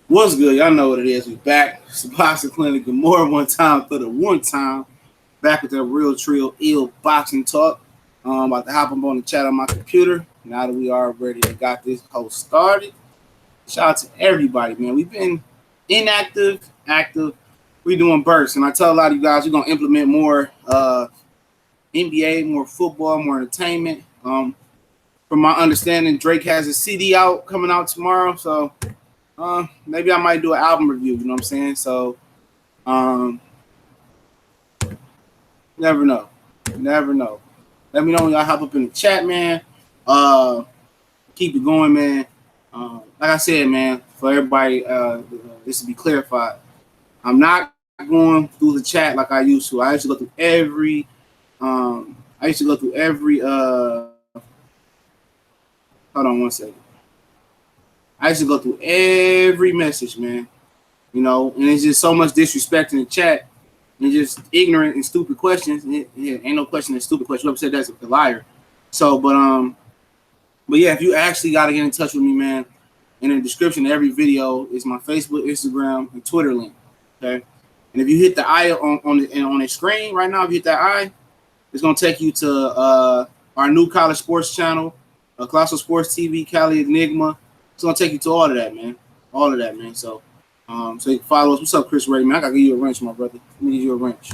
What's good? Y'all know what it is. We back. It's the Boxing Clinic and more one time for the one time. Back with that real trio ill boxing talk. About to hop up on the chat on my computer. Now that we are ready to got this host started. Shout out to everybody, man. We've been inactive, active. We doing bursts. And I tell a lot of you guys we're gonna implement more NBA, more football, more entertainment. From my understanding, Drake has a CD out coming out tomorrow. So maybe I might do an album review. You know what I'm saying? So, um, never know, never know. Let me know when y'all hop up in the chat, man. Keep it going, man. Like I said, man, for everybody, this to be clarified. I'm not going through the chat like I used to. I used to go through every. I used to go through every. Hold on one second. I used to go through every message, man. You know, and it's just so much disrespect in the chat and just ignorant and stupid questions. Ain't no question that's stupid question. Whoever said that's a liar. So, but yeah, if you actually got to get in touch with me, man, in the description of every video is my Facebook, Instagram, and Twitter link. Okay, and if you hit the eye on the screen right now, if you hit that eye, it's gonna take you to our new college sports channel, Colossal Sports TV, Cali Enigma. It's gonna take you to all of that, man. All of that, man. So you can follow us. What's up, Chris Ray, man? I gotta give you a wrench, my brother. Let me give you a wrench.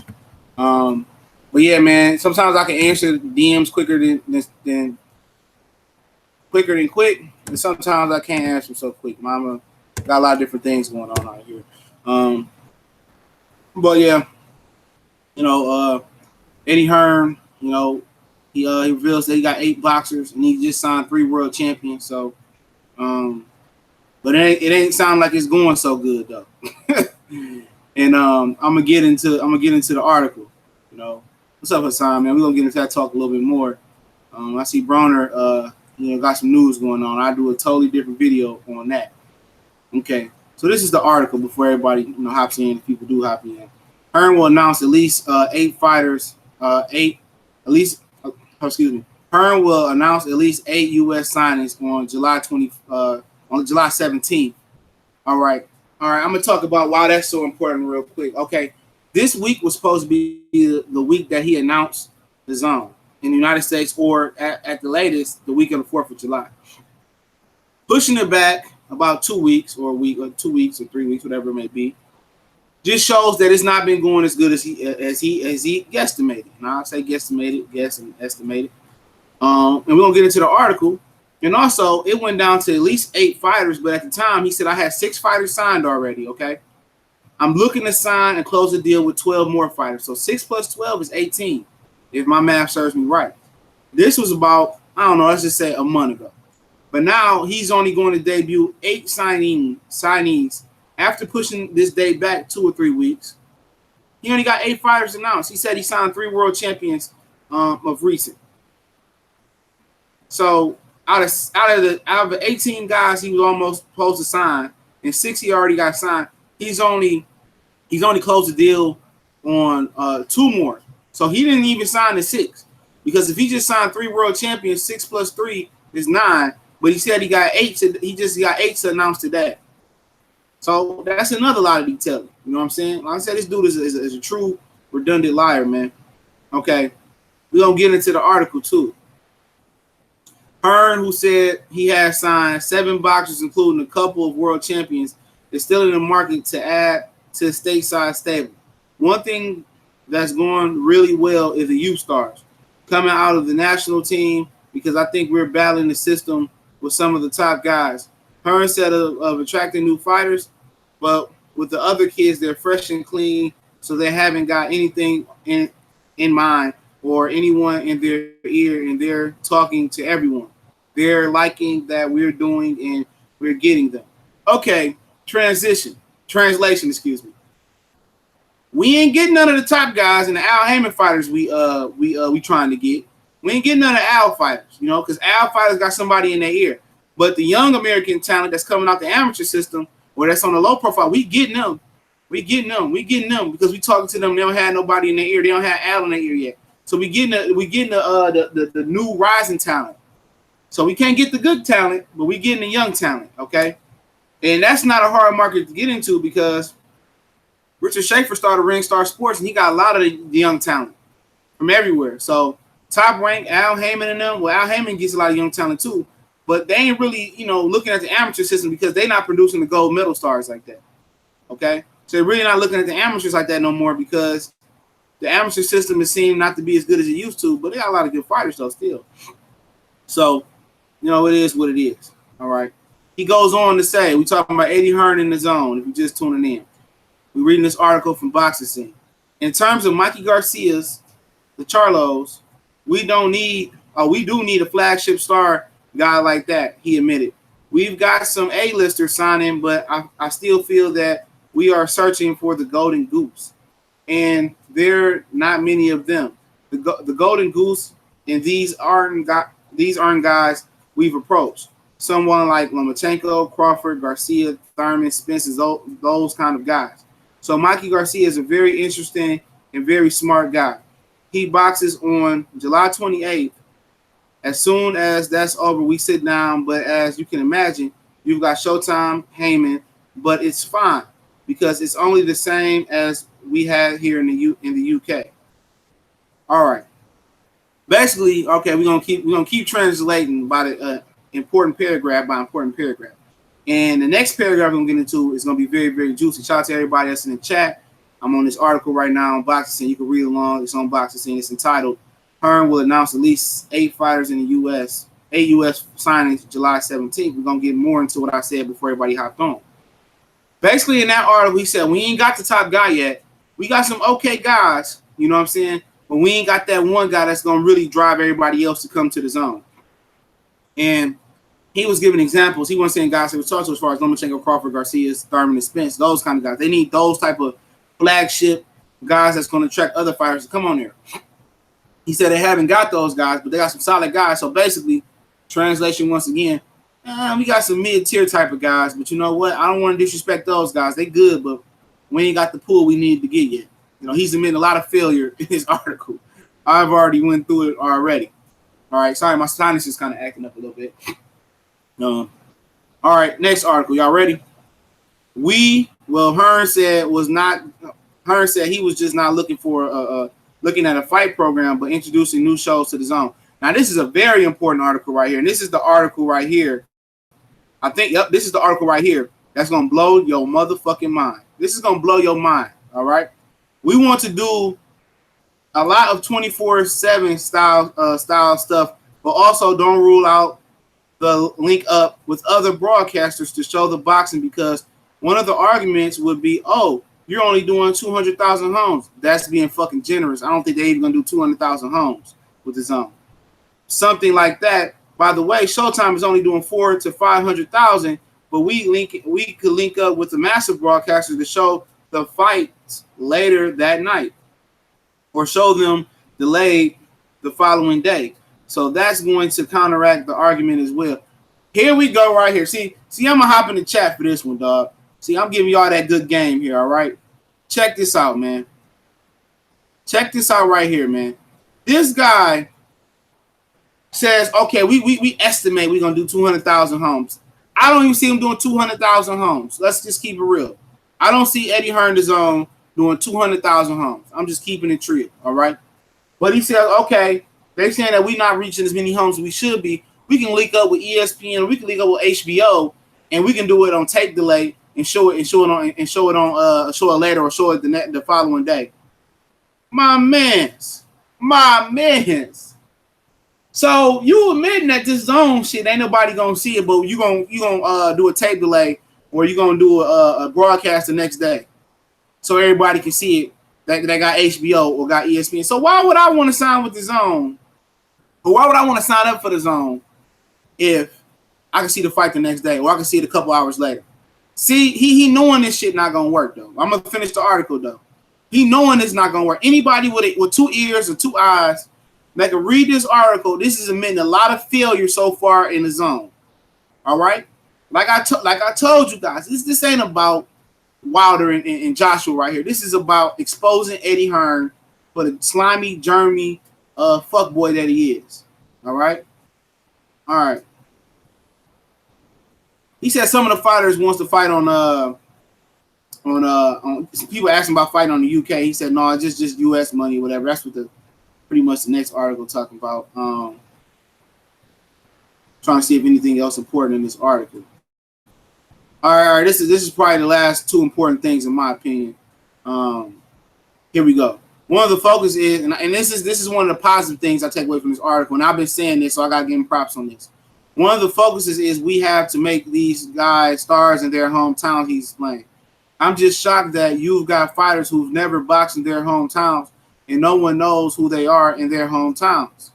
But yeah, man. Sometimes I can answer DMs quicker than quick, and sometimes I can't answer them so quick. Mama got a lot of different things going on out here. But yeah, you know, Eddie Hearn, you know, he reveals that he got 8 boxers and he just signed 3 world champions. So, but it ain't sound like it's going so good though. And I'm gonna get into the article. You know, what's up, Hassan, man? We're gonna get into that talk a little bit more. I see Broner, got some news going on. I do a totally different video on that. Okay, so this is the article before everybody hops in. If people do hop in, Hearn will announce at least 8 fighters. Hearn will announce at least 8 U.S. signings on July 17th. All right. I'm gonna talk about why that's so important real quick. Okay, this week was supposed to be the week that he announced the DAZN in the United States, or at the latest, the week of the 4th of July. Pushing it back about 2 weeks, or a week, or 2 weeks, or 3 weeks, whatever it may be, just shows that it's not been going as good as he guesstimated. Now I say guesstimated, guess and estimated. And we're gonna get into the article. And also, it went down to at least 8 fighters, but at the time, he said I had 6 fighters signed already. Okay, I'm looking to sign and close a deal with 12 more fighters. So 6 plus 12 is 18, if my math serves me right. This was about, I don't know, let's just say a month ago. But now he's only going to debut 8 signees after pushing this date back 2 or 3 weeks. He only got 8 fighters announced. He said he signed 3 world champions of recent. So out of the 18 guys he was almost supposed to sign, and 6 he already got signed, he's only closed the deal on 2 more. So he didn't even sign the 6, because if he just signed 3 world champions, 6 plus 3 is 9. But he said he got 8. He just got 8 to announce today. So that's another lie to be telling. You know what I'm saying? Like I said, this dude is a true redundant liar, man. Okay, we're gonna get into the article too. Hearn, who said he has signed 7 boxers, including a couple of world champions, is still in the market to add to the stateside stable. One thing that's going really well is the youth stars coming out of the national team, because I think we're battling the system with some of the top guys. Hearn said of attracting new fighters, but with the other kids, they're fresh and clean, so they haven't got anything in mind or anyone in their ear, and they're talking to everyone. They're liking that we're doing, and we're getting them. Okay, translation, excuse me. We ain't getting none of the top guys and the Al Heyman fighters we trying to get. We ain't getting none of Al fighters, because Al fighters got somebody in their ear. But the young American talent that's coming out the amateur system, or that's on the low profile, we getting them. We getting them because we talking to them. They don't have nobody in their ear. They don't have Al in their ear yet. So we getting the new rising talent. So we can't get the good talent, but we getting the young talent. Okay. And that's not a hard market to get into because Richard Schaefer started Ringstar Sports, and he got a lot of the young talent from everywhere. So Top Rank, Al Heyman and them. Well, Al Heyman gets a lot of young talent too, but they ain't really, looking at the amateur system because they're not producing the gold medal stars like that. Okay, so they're really not looking at the amateurs like that no more because the amateur system is seen not to be as good as it used to. But they got a lot of good fighters though still. So it is what it is. All right. He goes on to say, we talking about Eddie Hearn in the zone. If you're just tuning in, we're reading this article from Boxing Scene. In terms of Mikey Garcia's, the Charlos, we do need a flagship star guy like that, he admitted. We've got some A-listers signing, but I still feel that we are searching for the golden goose. And there are not many of them. The golden goose, and these aren't guys we've approached. Someone like Lomachenko, Crawford, Garcia, Thurman, Spence, those kind of guys. So Mikey Garcia is a very interesting and very smart guy. He boxes on July 28th. As soon as that's over, we sit down. But as you can imagine, you've got Showtime, Heyman, but it's fine because it's only the same as we had here in the UK. All right. Basically, okay, we're gonna keep translating by the important paragraph by important paragraph. And the next paragraph we're gonna get into is gonna be very, very juicy. Shout out to everybody that's in the chat. I'm on this article right now on Boxing Scene. You can read along. It's on Boxing Scene. It's entitled Hearn will announce at least 8 fighters in the U.S. 8 U.S. signings July 17th. We're gonna get more into what I said before everybody hopped on. Basically, in that article, he said we ain't got the top guy yet. We got some okay guys, you know what I'm saying? But we ain't got that one guy that's gonna really drive everybody else to come to the zone. And he was giving examples. He wasn't saying guys that was talked to as far as Lomachenko, Crawford, Garcia, Thurman, and Spence, those kind of guys. They need those type of flagship guys that's going to attract other fighters to come on there. He said they haven't got those guys, but they got some solid guys. So basically, translation once again, we got some mid-tier type of guys, but you know what? I don't want to disrespect those guys. They good, but we ain't got the pool we need to get yet. He's admitting a lot of failure in his article. I've already went through it already. All right, sorry, my sinus is kind of acting up a little bit. All right, next article. Y'all ready? Hearn said he was just not looking for looking at a fight program, but introducing new shows to the zone. Now, this is a very important article right here, and this is the article right here. I think, this is the article right here that's gonna blow your motherfucking mind. This is gonna blow your mind. All right, we want to do a lot of 24/7 style stuff, but also don't rule out the link up with other broadcasters to show the boxing, because one of the arguments would be, oh, you're only doing 200,000 homes. That's being fucking generous. I don't think they're even gonna do 200,000 homes with the zone. Something like that. By the way, Showtime is only doing 400,000 to 500,000, but we could link up with the massive broadcasters to show the fights later that night, or show them delayed the following day. So that's going to counteract the argument as well. Here we go right here. See, I'm going to hop in the chat for this one, dog. See, I'm giving y'all that good game here, all right? Check this out, man. Check this out right here, man. This guy says, okay, we estimate we're going to do 200,000 homes. I don't even see him doing 200,000 homes. Let's just keep it real. I don't see Eddie Hearn the zone doing 200,000 homes. I'm just keeping it real, all right? But he says, okay, they're saying that we're not reaching as many homes as we should be. We can link up with ESPN, we can link up with HBO, and we can do it on tape delay and show it later, or show it the following day. My mans. So you admitting that this zone shit ain't nobody gonna see it, but you gonna do a tape delay, or you gonna do a broadcast the next day, so everybody can see it. That got HBO or got ESPN. So why would I want to sign with the zone? Or why would I want to sign up for the zone if I can see the fight the next day, or I can see it a couple hours later? See, he knowing this shit not gonna work though. I'm gonna finish the article though. He knowing it's not gonna work. Anybody with 2 ears or 2 eyes that can read this article, this is admitting a lot of failure so far in the zone. All right, like I told you guys, this ain't about Wilder and Joshua right here. This is about exposing Eddie Hearn for the slimy, germy fuckboy that he is. All right. He said some of the fighters wants to fight on people asking about fighting on the UK. He said no, it's just US money, whatever. That's what pretty much the next article talking about. Trying to see if anything else important in this article. All right, this is probably the last two important things in my opinion. Here we go. One of the focus is, and this is one of the positive things I take away from this article, and I've been saying this, so I gotta give him props on this. One of the focuses is we have to make these guys stars in their hometowns he's playing. I'm just shocked that you've got fighters who've never boxed in their hometowns and no one knows who they are in their hometowns.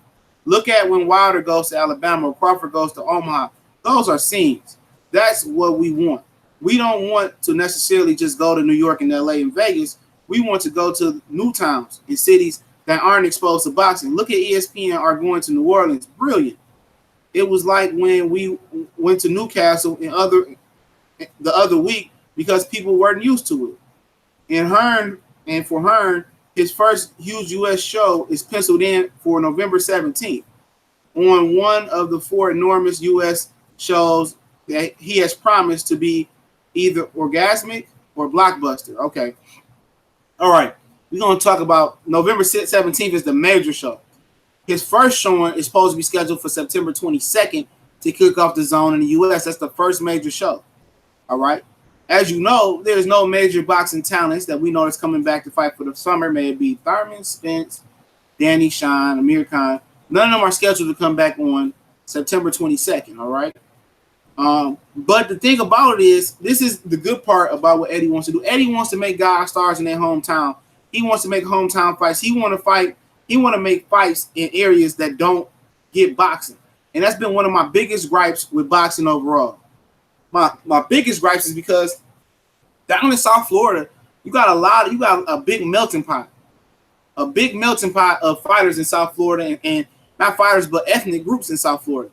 Look at when Wilder goes to Alabama or Crawford goes to Omaha. Those are scenes. That's what we want. We don't want to necessarily just go to New York and LA and Vegas. We want to go to new towns and cities that aren't exposed to boxing. Look at ESPN are going to New Orleans. Brilliant. It was like when we went to Newcastle the other week because people weren't used to it. For Hearn, his first huge U.S. show is penciled in for November 17th on one of the 4 enormous U.S. shows that he has promised to be either orgasmic or blockbuster. Okay. All right. We're going to talk about November 17th is the major show. His first showing is supposed to be scheduled for September 22nd to kick off the DAZN in the U.S. That's the first major show. All right. As you know, there's no major boxing talents that we know that's coming back to fight for the summer. May it be Thurman, Spence, Danny Shine, Amir Khan. None of them are scheduled to come back on September 22nd. All right. But the thing about it is, this is the good part about what Eddie wants to do. Eddie wants to make guys stars in their hometown. He wants to make hometown fights. He want to fight. He want to make fights in areas that don't get boxing. And that's been one of my biggest gripes with boxing overall. My biggest gripes is because down in South Florida, you got a big melting pot. A big melting pot of fighters in South Florida and not fighters, but ethnic groups in South Florida.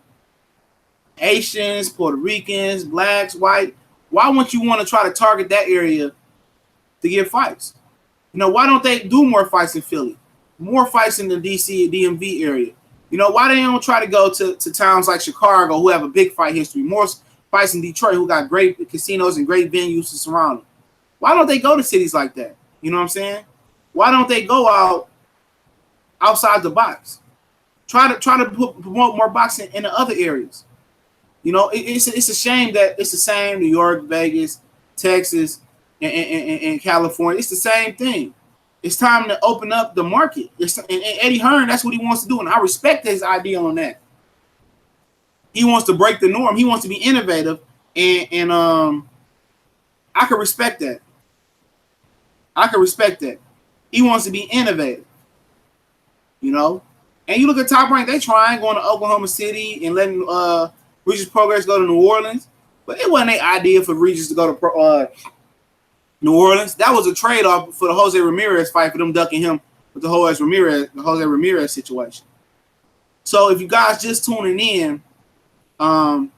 Haitians, Puerto Ricans, blacks, white. Why wouldn't you want to try to target that area to get fights? You know, why don't they do more fights in Philly? More fights in the DC and DMV area? You know, why they don't try to go to towns like Chicago who have a big fight history? More fights in Detroit who got great casinos and great venues to surround them. Why don't they go to cities like that? You know what I'm saying? Why don't they go outside the box? Try to promote more boxing in the other areas. You know, it's a shame that it's the same New York, Vegas, Texas, and California. It's the same thing. It's time to open up the market. And Eddie Hearn, that's what he wants to do, and I respect his idea on that. He wants to break the norm. He wants to be innovative, and I can respect that. I can respect that. He wants to be innovative, you know. And you look at Top Rank, they trying going to Oklahoma City and letting Regis Progress go to New Orleans, but it wasn't their idea for Regis to go to New Orleans. That was a trade-off for the Jose Ramirez fight, for them ducking him with the Jose Ramirez situation. So if you guys just tuning in, all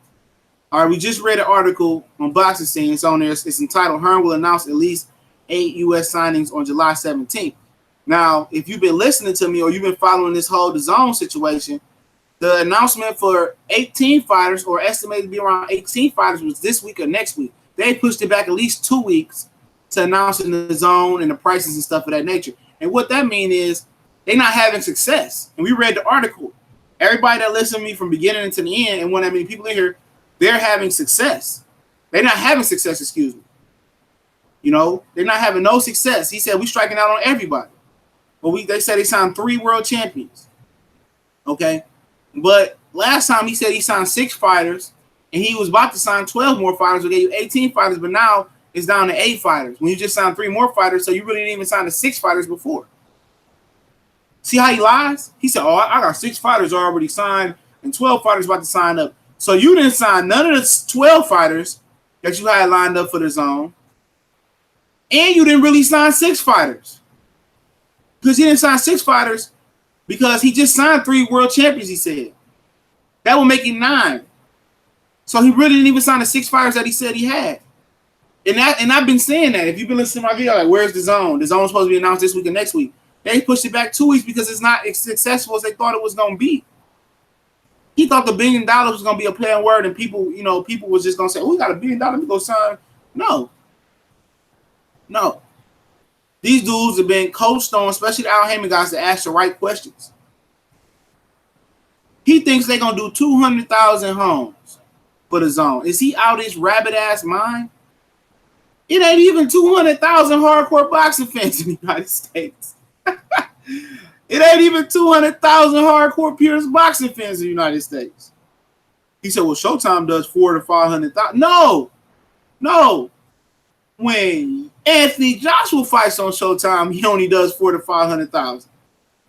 right, we just read an article on Boxing Scene. It's on there. It's entitled "Hearn will announce at least 8 U.S. signings on July 17th." Now, if you've been listening to me or you've been following this whole DAZN situation, the announcement for 18 fighters, or estimated to be around 18 fighters, was this week or next week. They pushed it back at least 2 weeks to announce in the zone and the prices and stuff of that nature. And what that means is they're not having success. And we read the article. Everybody that listened to me from beginning to the end, and when that many people in here, they're having success. They're not having success, excuse me. You know, they're not having no success. He said, we striking out on everybody. But they said they signed 3 world champions. Okay. But last time he said he signed 6 fighters, and he was about to sign 12 more fighters. We gave you 18 fighters, but now it's down to 8 fighters. When you just signed 3 more fighters, so you really didn't even sign the 6 fighters before. See how he lies? He said, oh, I got 6 fighters already signed and 12 fighters about to sign up. So you didn't sign none of the 12 fighters that you had lined up for the zone, and you didn't really sign 6 fighters. Because he didn't sign 6 fighters because he just signed 3 world champions, he said. That would make it 9. So he really didn't even sign the 6 fighters that he said he had. And I've been saying that. If you've been listening to my video, like, where's the zone? The zone's supposed to be announced this week and next week. They pushed it back 2 weeks because it's not as successful as they thought it was going to be. He thought the $1 billion was gonna be a play on word, and people, you know, people was just gonna say, "Oh, we got $1 billion, let me go sign." No, no. These dudes have been coached on, especially the Al Heyman guys, to ask the right questions. He thinks they're gonna do 200,000 homes for the zone. Is he out his rabbit ass mind? It ain't even 200,000 hardcore boxing fans in the United States. It ain't even 200,000 hardcore pure boxing fans in the United States. He said, well, Showtime does 400,000 to 500,000. No. When Anthony Joshua fights on Showtime, he only does 400,000 to 500,000.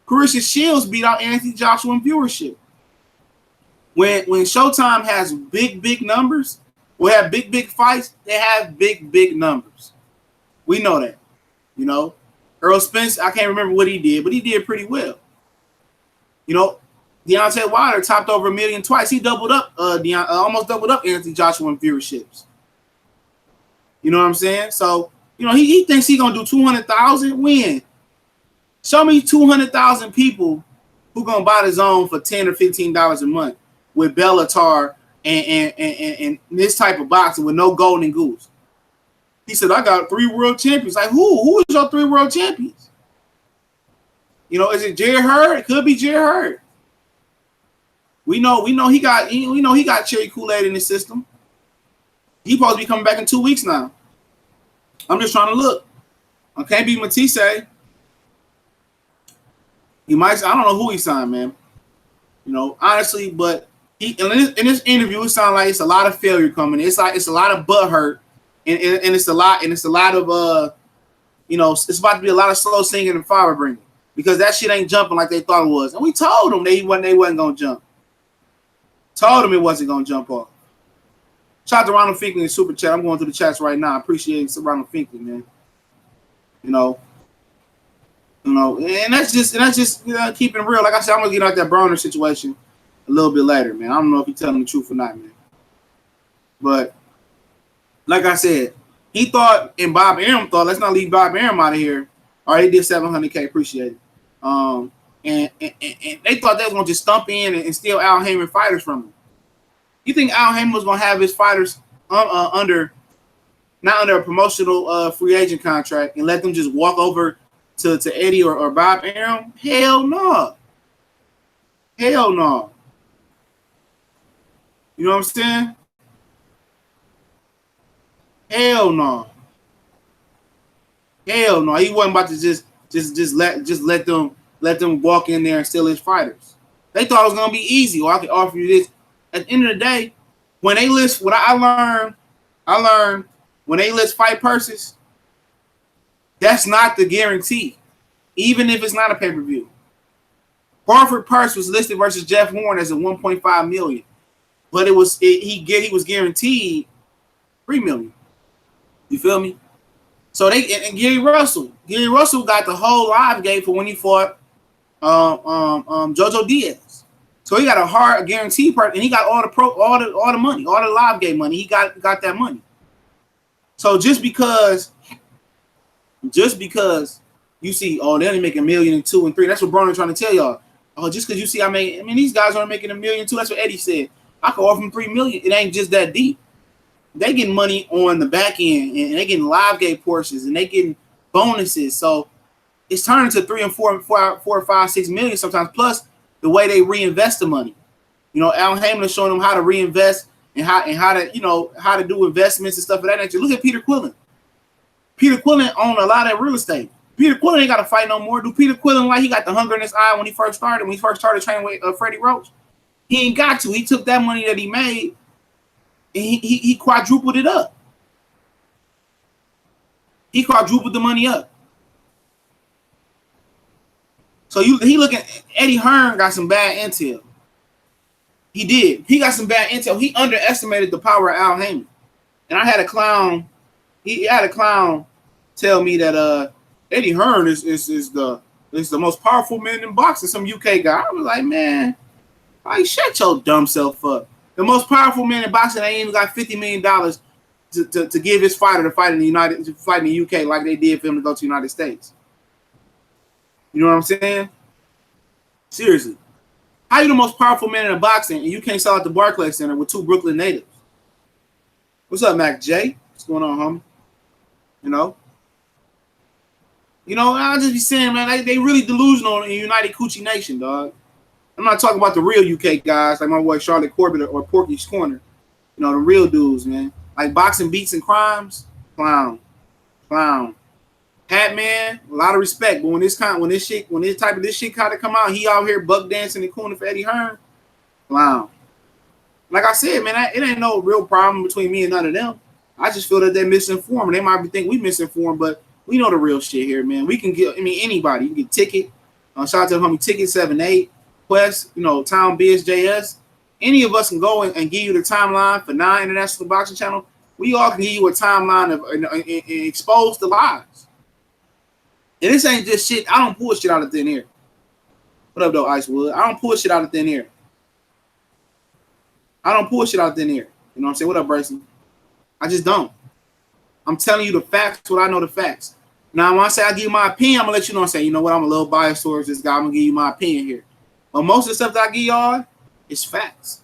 Carissa Shields beat out Anthony Joshua in viewership. When Showtime has big numbers, we have big fights, they have big numbers. We know that. You know, Earl Spence, I can't remember what he did, but he did pretty well. You know, Deontay Wilder topped over 1 million twice. He doubled up, almost doubled up Anthony Joshua in viewerships. You know what I'm saying? So, you know, he thinks he's going to do 200,000. When? Show me 200,000 people who going to buy the zone for $10 or $15 a month with Bellator and this type of boxing with no golden goose. He said, I got 3 world champions. Like, who is your 3 world champions? You know, is it Jerry Hearn? It could be Jerry Hearn. We know he got cherry Kool-Aid in his system. He's supposed to be coming back in 2 weeks now. I'm just trying to look. I can't be Matisse. He might. I don't know who he signed, man. You know, honestly, but in this interview, it sounds like it's a lot of failure coming. It's a lot of butt hurt, and it's a lot of you know, it's about to be a lot of slow singing and fire bringing because that shit ain't jumping like they thought it was. And we told them they wasn't gonna jump. Told them it wasn't gonna jump off. Shout out to Ronald Finkley in Super Chat. I'm going through the chats right now. I appreciate Ronald Finkley, man. You know, and that's just you know, keeping it real. Like I said, I'm gonna get out that Broner situation a little bit later, man. I don't know if he's telling the truth or not, man. But like I said, he thought, and Bob Arum thought, let's not leave Bob Arum out of here. All right, he did 700K, appreciate it. And they thought they was gonna just stump in and steal Al Heyman fighters from him. You think Al Heyman was gonna have his fighters not under a promotional free agent contract and let them just walk over to Eddie or Bob Arum? Hell no. Hell no. You know what I'm saying? Hell no. Hell no. He wasn't about to just let them walk in there and steal his fighters. They thought it was gonna be easy. Or I could offer you this. At the end of the day, when they list, what I learned when they list fight purses, that's not the guarantee, even if it's not a pay-per-view. Crawford purse was listed versus Jeff Horn as a 1.5 million, but he was guaranteed 3 million. You feel me? So and Gary Russell got the whole live gate for when he fought Jojo Diaz. So he got a hard guarantee part, and he got all the money, all the live game money. He got that money. So just because you see, oh, they only make $1 million in 2 and 3. That's what Broner trying to tell y'all. Oh, just because you see, these guys are making $1 million too. That's what Eddie said. I could offer them $3 million. It ain't just that deep. They getting money on the back end, and they getting live gate portions, and they getting bonuses. So it's turning to 3 and 4 or 5, 6 million sometimes. Plus the way they reinvest the money. You know, Al Heyman is showing them how to reinvest and how to do investments and stuff of that nature. Look at Peter Quillen. Peter Quillen owned a lot of real estate. Peter Quillen ain't got to fight no more. Do Peter Quillen like he got the hunger in his eye when he first started training with Freddie Roach? He ain't got to. He took that money that he made and he quadrupled it up. He quadrupled the money up. So he looking. Eddie Hearn got some bad intel. He did. He got some bad intel. He underestimated the power of Al Heyman. And I had a clown. He had a clown tell me that Eddie Hearn is the most powerful man in boxing. Some UK guy. I was like, man, shut your dumb self up. The most powerful man in boxing ain't even got $50 million to give his fighter to fight in the UK like they did for him to go to the United States. You know what I'm saying? Seriously. How you the most powerful man in the boxing and you can't sell out the Barclays Center with 2 Brooklyn natives? What's up, Mac J? What's going on, homie? I'll just be saying, man, they really delusional in United Coochie Nation, dog. I'm not talking about the real UK guys like my boy Charlotte Corbett or Porky's Corner. The real dudes, man. Like Boxing Beats and Crimes, clown. Hat Man, a lot of respect. But when this type of this shit kind of come out, he out here buck dancing and cooning for Eddie Hearn, clown. Like I said, man, it ain't no real problem between me and none of them. I just feel that they're misinformed. They might be thinking we misinformed, but we know the real shit here, man. We can get, anybody. You can get Ticket. Shout out to the homie Ticket 78, Quest, Town Biz JS. Any of us can go and give you the timeline for 9 International Boxing Channel. We all can give you a timeline of and expose the lies. And this ain't just shit. I don't pull shit out of thin air. What up, though, Icewood? I don't pull shit out of thin air. You know what I'm saying? What up, Bryson? I just don't. I'm telling you the facts, what I know the facts. Now, when I say I give you my opinion, I'm going to let you know and say, you know what, I'm a little biased towards this guy. I'm going to give you my opinion here. But most of the stuff that I give y'all is facts.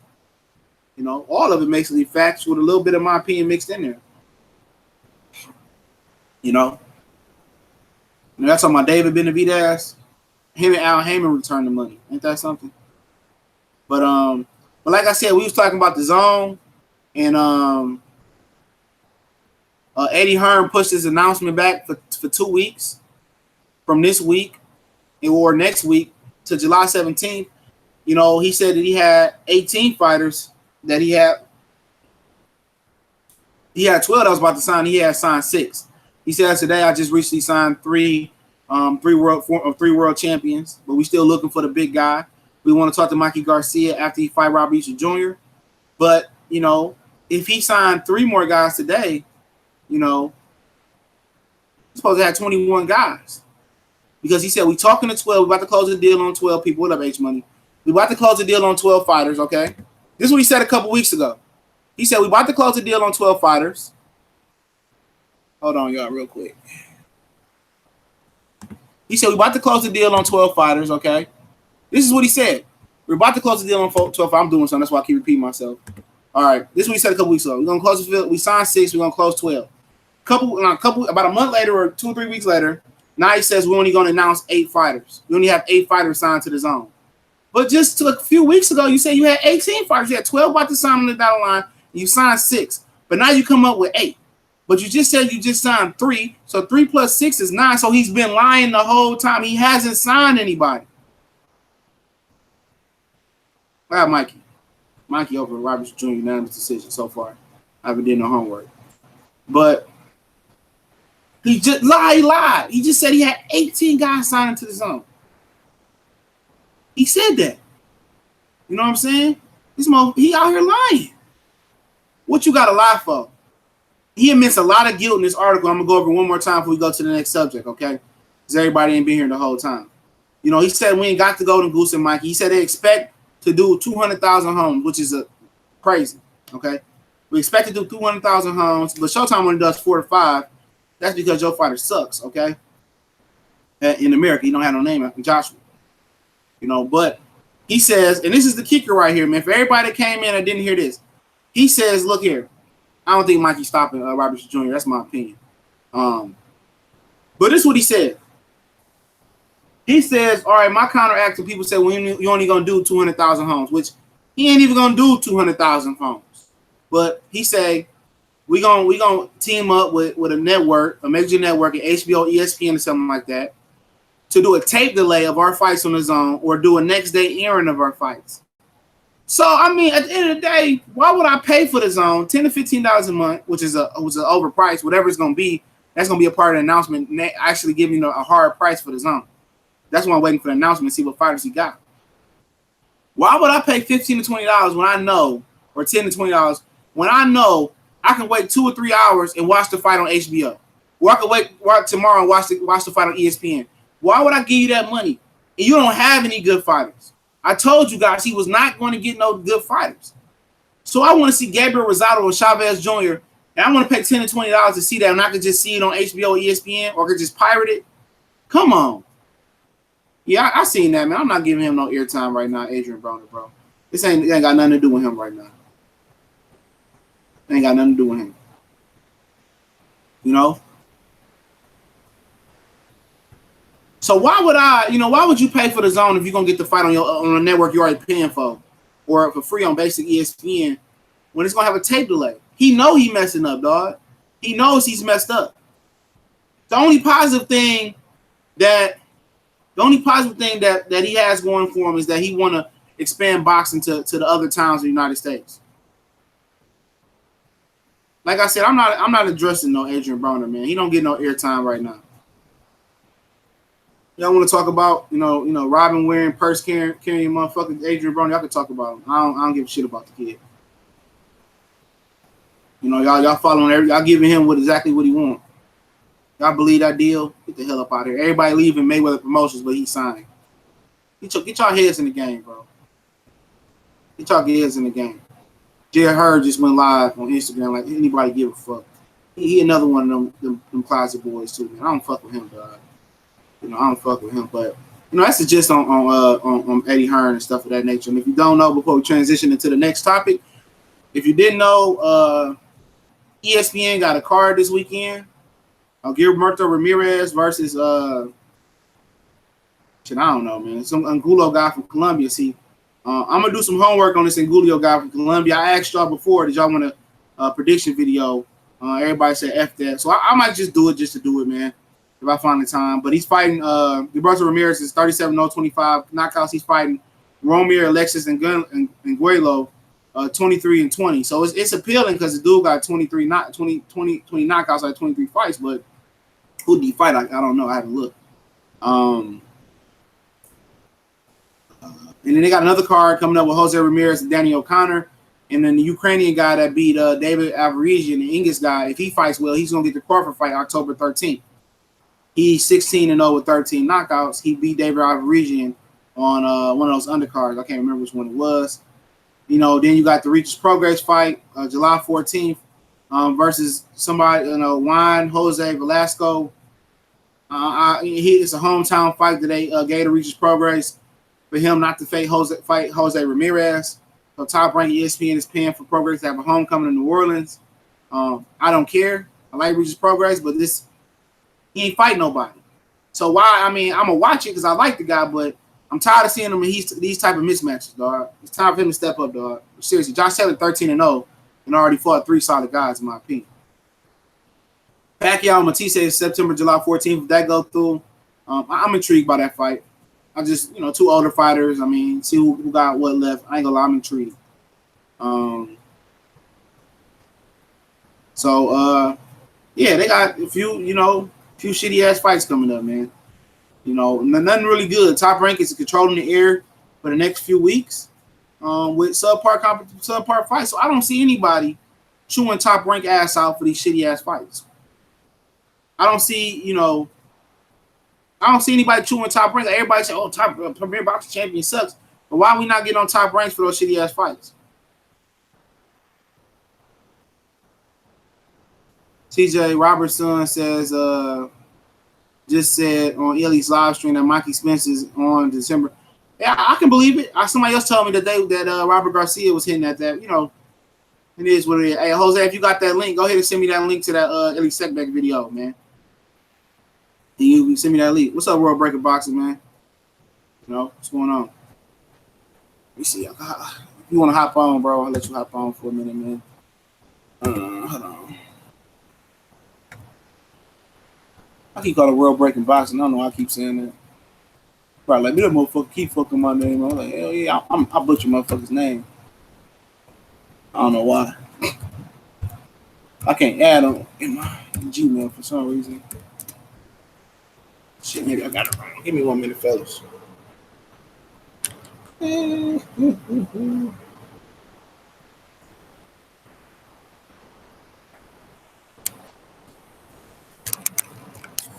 All of it basically facts with a little bit of my opinion mixed in there. That's talking about David Benavidez. Him and Al Heyman returned the money. Ain't that something? But like I said, we was talking about the DAZN, and Eddie Hearn pushed his announcement back for 2 weeks, from this week or next week to July 17th. He said that he had 18 fighters that he had 12 that was about to sign. He had signed 6. He says today, I just recently signed 3 world champions, but we still looking for the big guy. We want to talk to Mikey Garcia after he fight Robert Easter Jr. But, if he signed 3 more guys today, he's supposed to have 21 guys. Because he said, we talking to 12. We're about to close the deal on 12 people. What up, H Money? We about to close the deal on 12 fighters, okay? This is what he said a couple weeks ago. He said, we about to close the deal on 12 fighters. Hold on, y'all, real quick. He said, we about to close the deal on 12 fighters, okay? This is what he said. We're about to close the deal on 12. I'm doing something. That's why I keep repeating myself. All right. This is what he said a couple weeks ago. We're going to close the field. We signed 6. We're going to close 12. About a month later or 2 or 3 weeks later, now he says we're only going to announce 8 fighters. We only have 8 fighters signed to the DAZN. But just a few weeks ago, you said you had 18 fighters. You had 12 about to sign on the dotted line. And you signed 6. But now you come up with 8. But you just said you just signed 3. So 3 plus 6 is 9. So he's been lying the whole time. He hasn't signed anybody. Wow, Mikey. Mikey over Roberts Jr. unanimous decision so far. I haven't done no homework. But he just lied. He just said he had 18 guys signing to the DAZN. He said that. You know what I'm saying? He out here lying. What you got to lie for? He admits a lot of guilt in this article. I'm going to go over one more time before we go to the next subject, okay? Because everybody ain't been here the whole time. He said we ain't got the Golden Goose and Mikey. He said they expect to do 200,000 homes, which is crazy, okay? We expect to do 200,000 homes, but Showtime only does 4 to 5. That's because Joe Fighter sucks, okay? In America, he don't have no name after Joshua. But he says, and this is the kicker right here, man. For everybody that came in and didn't hear this, he says, look here, I don't think Mikey's stopping Roberts Jr. That's my opinion. But this is what he said. He says, all right, my counteract to people say, well, you only going to do 200,000 homes, which he ain't even going to do 200,000 homes. But he say, we gonna team up with a network, a major network, an HBO, ESPN, or something like that, to do a tape delay of our fights on the DAZN or do a next day airing of our fights. So, at the end of the day, why would I pay for the DAZN $10 to $15 a month, which is an overpriced, whatever it's going to be, that's going to be a part of the announcement, actually giving a hard price for the DAZN. That's why I'm waiting for the announcement to see what fighters he got. Why would I pay $15 to $20 when I know, or $10 to $20, when I know I can wait 2 or 3 hours and watch the fight on HBO? Or I can wait tomorrow and watch the fight on ESPN. Why would I give you that money? And you don't have any good fighters. I told you guys he was not going to get no good fighters. So I want to see Gabriel Rosado or Chavez Jr., and I want to pay $10 to $20 to see that, and I could just see it on HBO or ESPN, or I could just pirate it. Come on. Yeah, I seen that, man. I'm not giving him no airtime right now, Adrian Broner, bro. This ain't got nothing to do with him right now. It ain't got nothing to do with him. You know? So why would you pay for the zone if you're gonna get the fight on a network you're already paying for, or for free on basic ESPN when it's gonna have a tape delay? He know he messing up, dog. He knows he's messed up. The only positive thing that he has going for him is that he want to expand boxing to the other towns in the United States. Like I said, I'm not addressing no Adrian Broner, man. He don't get no airtime right now. Y'all want to talk about, Robin wearing purse carrying motherfucking Adrian Broner? Y'all can talk about him. I don't give a shit about the kid. Y'all following y'all giving him exactly what he want. Y'all believe that deal? Get the hell up out of here. Everybody leaving Mayweather Promotions, but he signed. Get y'all heads in the game, bro. Get y'all heads in the game. Hearn just went live on Instagram like anybody give a fuck. He another one of them closet boys too, man. I don't fuck with him, dog. I don't fuck with him, but that's the gist on Eddie Hearn and stuff of that nature. And if you don't know, before we transition into the next topic, if you didn't know, ESPN got a card this weekend. Gilberto Ramirez versus I don't know, man. Some Angulo guy from Colombia. See, I'm gonna do some homework on this Angulo guy from Colombia. I asked y'all before, did y'all want a prediction video? Everybody said F that, so I might just do it just to do it, man. If I find the time. But he's fighting Gilberto Ramirez is 37-0-25 knockouts. He's fighting Romir, Alexis, and Guelo 23-20. So it's appealing because the dude got 20 knockouts out of 23 fights. But who did he fight? I don't know. I haven't looked. And then they got another card coming up with Jose Ramirez and Danny O'Connor. And then the Ukrainian guy that beat David Averigian, the English guy, if he fights well, he's going to get the Crawford fight October 13th. He's 16-0 with 13 knockouts. He beat David Averigian on one of those undercards. I can't remember which one it was. Then you got the Regis Progress fight July 14th versus somebody, Juan Jose Velasco. It's a hometown fight that they gave to Regis Progress for him not to fight Jose Ramirez. So Top Rank ESPN is paying for Progress to have a homecoming in New Orleans. I don't care. I like Regis Progress, but he ain't fight nobody. So why? I'm gonna watch it because I like the guy, but I'm tired of seeing him in these type of mismatches, dog. It's time for him to step up, dog. Seriously, Josh Taylor 13-0 and already fought 3 solid guys, in my opinion. Pacquiao and Matisse is September, July 14th. If that go through, I'm intrigued by that fight. I just, 2 older fighters. See who got what left. I ain't gonna lie, I'm intrigued. Yeah, they got a few, few shitty ass fights coming up, man. Nothing really good. Top Rank is controlling the air for the next few weeks with subpar fights. So I don't see anybody chewing Top Rank ass out for these shitty ass fights. I don't see anybody chewing Top Rank. Everybody say, "Oh, Premier Boxing Champion sucks," but why are we not getting on Top Ranks for those shitty ass fights? TJ Robertson says, just said on Ellie's live stream that Mikey Spencer's on December. Yeah, I can believe it. Somebody else told me that Robert Garcia was hitting at that. It is what it is. Hey, Jose, if you got that link, go ahead and send me that link to that Ellie Setback video, man. And you send me that link. What's up, World Breaker Boxing, man? What's going on? Let me see. If you want to hop on, bro, I'll let you hop on for a minute, man. Hold on. I keep calling World Breaking Boxing. I don't know why I keep saying that. Probably like, me that motherfucker keep fucking my name. I'm like, hell yeah, I butcher motherfucker's name. I don't know why. I can't add them in my Gmail for some reason. Shit, maybe I got it wrong. Give me 1 minute, fellas.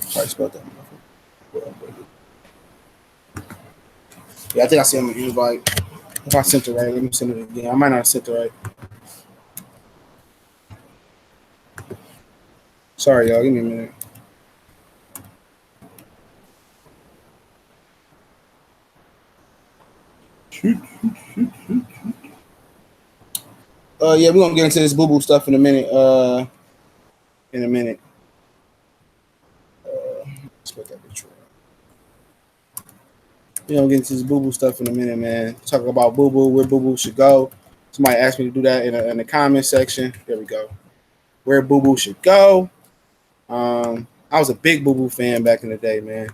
Sorry, spelled that. Yeah, I think I sent him an invite. If I sent it right, let me send it again. I might not have sent it right. Sorry, y'all. Give me a minute. Yeah, we're gonna get into this boo-boo stuff in a minute. Let's put that picture. We're gonna get into this boo-boo stuff in a minute, man. Talk about boo-boo, where boo-boo should go. Somebody asked me to do that in the comment section. There we go. Where boo-boo should go. I was a big boo-boo fan back in the day, man.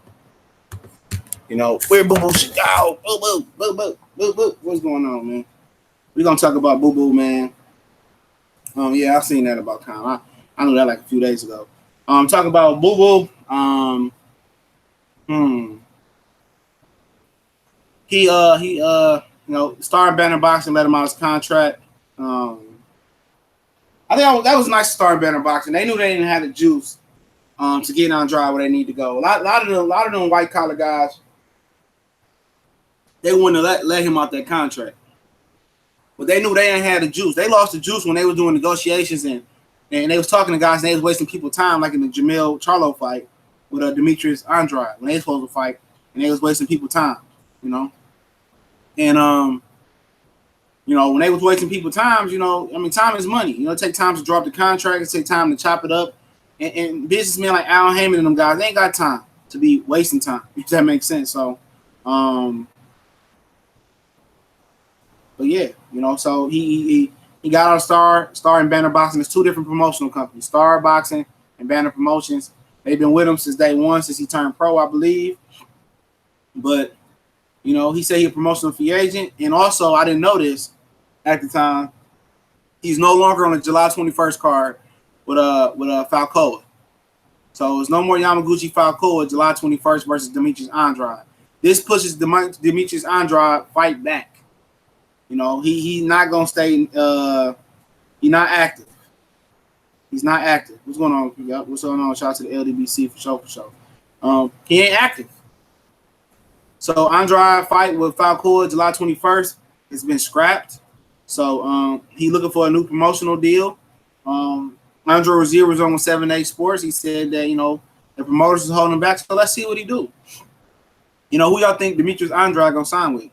You know, where boo-boo should go. Boo-boo, boo-boo, boo-boo. What's going on, man? We're gonna talk about boo-boo, man. Yeah, I seen that about Kyle. I knew that like a few days ago. Talk about boo-boo. He you know, started banner boxing, let him out his contract. I think that was nice to start banner boxing. They knew they didn't have the juice to get Andrade where they need to go. A lot of them white collar guys, they wouldn't have let him out that contract. But they knew they didn't have the juice. They lost the juice when they were doing negotiations and they was talking to guys and they was wasting people's time, like in the Jamil Charlo fight with Demetrius Andrade when they was supposed to fight, and they was wasting people's time, you know. And you know, when they was wasting people's time, you know, I mean, time is money. You know, it take time to drop the contract, it take time to chop it up. And businessmen like Al Heyman and them guys, they ain't got time to be wasting time, if that makes sense. So, but yeah, you know, so he got out of Star and Banner Boxing. It's two different promotional companies, Star Boxing and Banner Promotions. They've been with him since day one, since he turned pro, I believe. But, you know, he said he's a promotional free agent. And also, I didn't know this at the time, he's no longer on the July 21st card with Falcoa. So it's no more Yamaguchi Falcoa July 21st versus Demetrius Andrade. This pushes Demetrius Andrade fight back. You know, he's not gonna stay. He's not active. He's not active. What's going on? What's going on? Shout out to the LDBC for sure. He ain't active. So Andrade fight with Falcoa July 21st has been scrapped. So he looking for a new promotional deal. Andre Rozier was on 7-8 Sports. He said that, you know, the promoters is holding him back. So let's see what he do. You know, who y'all think Demetrius Andrade gonna sign with?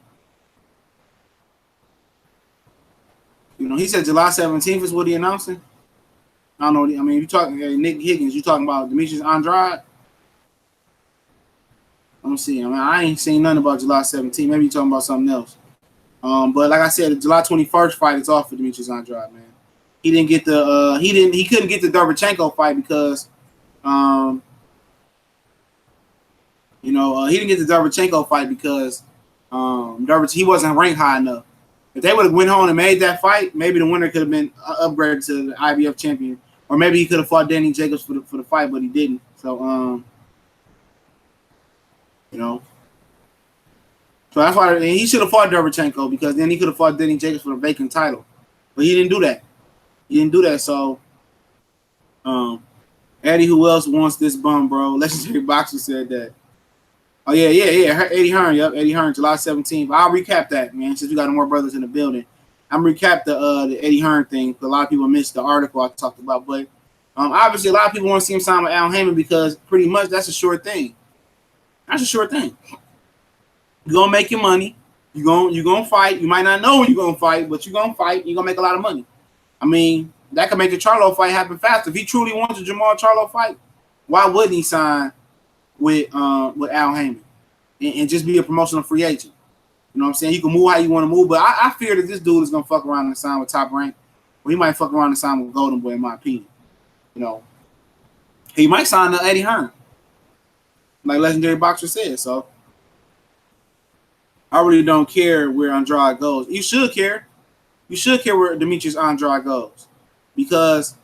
You know, he said July 17th is what he announcing. I don't know. I mean, you talking Nick Higgins, you talking about Demetrius Andrade? Let me see. I mean, I ain't seen nothing about July 17th. Maybe you talking about something else. But like I said, the July 21st fight is off for Demetrius Andrade, man. He didn't get the he couldn't get the Derevchenko fight because you know, he didn't get the Derevchenko fight because he wasn't ranked high enough. If they would have went home and made that fight, maybe the winner could have been upgraded to the IBF champion, or maybe he could have fought Danny Jacobs for the fight, but he didn't. So you know, so that's why he should have fought Derevchenko, because then he could have fought Danny Jacobs for the vacant title, but he didn't do that. He didn't do that. So Eddie, who else wants this bum, bro? Legendary Boxer said that. Oh, yeah. Eddie Hearn, yep. Eddie Hearn, July 17th. I'll recap that, man, since we got more brothers in the building. I'm recap the Eddie Hearn thing, because a lot of people missed the article I talked about. But obviously, a lot of people want to see him sign with Al Heyman because pretty much that's a sure thing. That's a sure thing. You're going to make your money. You're gonna fight. You might not know when you're going to fight, but you're going to fight. You're going to make a lot of money. I mean, that could make the Charlo fight happen faster. If he truly wants a Jamal Charlo fight, why wouldn't he sign with Al Heyman and just be a promotional free agent? You know what I'm saying? You can move how you want to move, but I fear that this dude is gonna fuck around and sign with Top Rank, or he might fuck around and sign with Golden Boy, in my opinion. You know, he might sign to Eddie Hearn, like Legendary Boxer said. So I really don't care where Andrade goes. You should care. You should care where Demetrius Andrade goes, because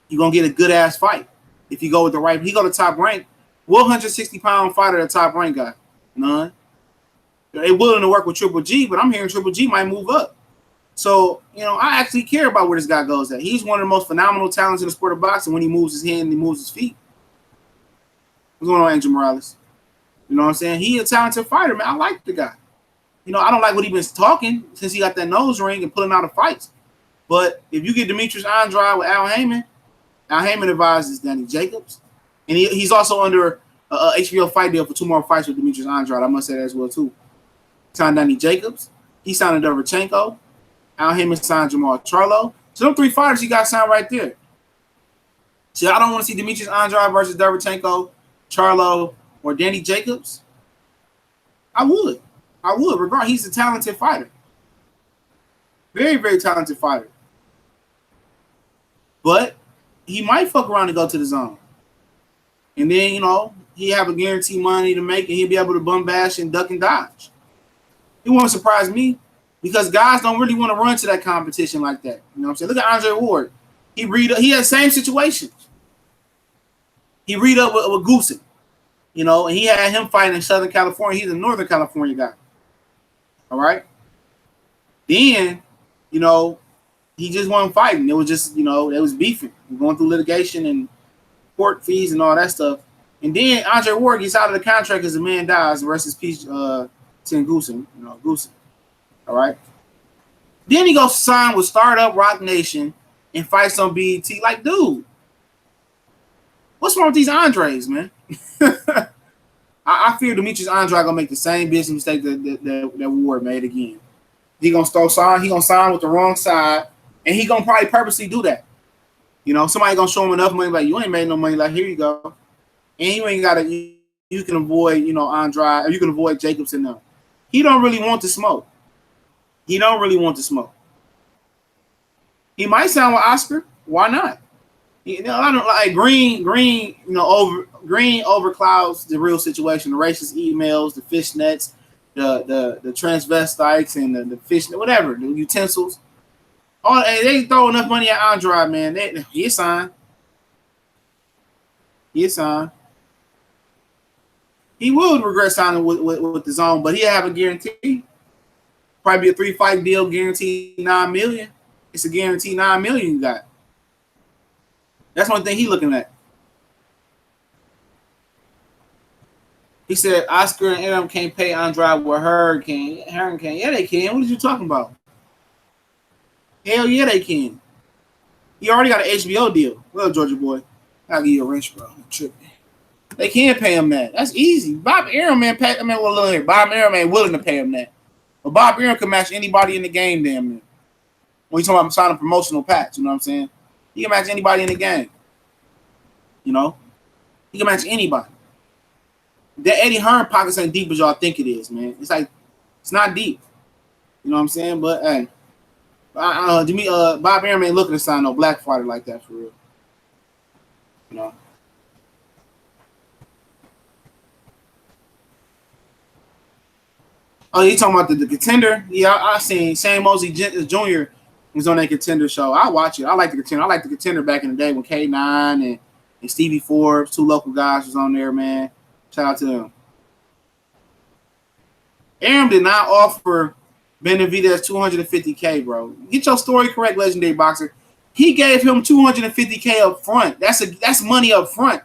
you're gonna get a good ass fight if you go with the right. He go to Top Rank. What 160-pound fighter the Top Rank guy? None. They willing to work with Triple G, but I'm hearing Triple G might move up. So, you know, I actually care about where this guy goes at. He's one of the most phenomenal talents in the sport of boxing when he moves his hand and he moves his feet. What's going on, Angel Morales? You know what I'm saying? He a talented fighter, man. I like the guy. You know, I don't like what he's been talking since he got that nose ring and pulling out of fights. But if you get Demetrius Andrade with Al Heyman advises Danny Jacobs. And he's also under a HBO fight deal for 2 more fights with Demetrius Andrade. I must say that as well, too. Signed Danny Jacobs. He signed Derevchenko. Al Heyman signed Jamal Charlo. So them 3 fighters he got signed right there. See, I don't want to see Demetrius Andrade versus Derevchenko, Charlo, or Danny Jacobs. I would. Regardless, he's a talented fighter. Very, very talented fighter. But he might fuck around and go to the zone. And then, you know, he have a guaranteed money to make, and he'll be able to bum bash and duck and dodge. It won't surprise me because guys don't really want to run to that competition like that. You know what I'm saying? Look at Andre Ward. He had the same situation. He read up with Goosen, you know, and he had him fighting in Southern California. He's a Northern California guy. All right. Then, you know, he just wasn't fighting. It was just, you know, it was beefing, going through litigation and court fees and all that stuff. And then Andre Ward gets out of the contract as a man dies. Rest his peace, Tim Goosen, you know, Goosen. All right. Then he goes sign with Startup Rock Nation and fights on BET. Like, dude, what's wrong with these Andres, man? I fear Demetrius Andrade gonna make the same business mistake that Ward made again. He gonna sign with the wrong side, and he gonna probably purposely do that. You know, somebody gonna show him enough money, like, you ain't made no money, like, here you go. And you ain't gotta, you can avoid, you know, Andrade, or you can avoid Jacobs and them. He don't really want to smoke. He might sign with Oscar. Why not? You know, I don't like Green, you know, Green overclouds the real situation, the racist emails, the fishnets, the transvestites and the fish, whatever, the utensils. All they throw enough money at Andrade, man. He's signed. He will regret signing with the zone, but he'll have a guarantee. Probably a 3-fight deal, guaranteed $9 million. It's a guaranteed $9 million you got. That's one thing he's looking at. He said Oscar and Adam can't pay Andrade what Hearn can. Hearn can. Yeah, they can. What are you talking about? Hell yeah, they can. He already got an HBO deal. Well, Georgia boy, I'll give you a wrench, bro. I'm tripping. They can't pay him that. That's easy. Bob Arum, man, Bob Arum ain't willing to pay him that. But Bob Arum can match anybody in the game, damn near. When you talking about signing promotional packs, you know what I'm saying? He can match anybody in the game. You know? He can match anybody. The Eddie Hearn pockets ain't deep as y'all think it is, man. It's like, it's not deep. You know what I'm saying? But, hey, Bob Arum ain't looking to sign no black fighter like that for real. You know? Oh, you talking about the contender? Yeah, I seen Shane Mosley Jr. was on that contender show. I watch it. I like the contender. I like the contender back in the day when K9 and Stevie Forbes, 2 local guys, was on there, man. Shout out to them. Arum did not offer Benavidez $250K, bro. Get your story correct, legendary boxer. He gave him $250K up front. That's money up front.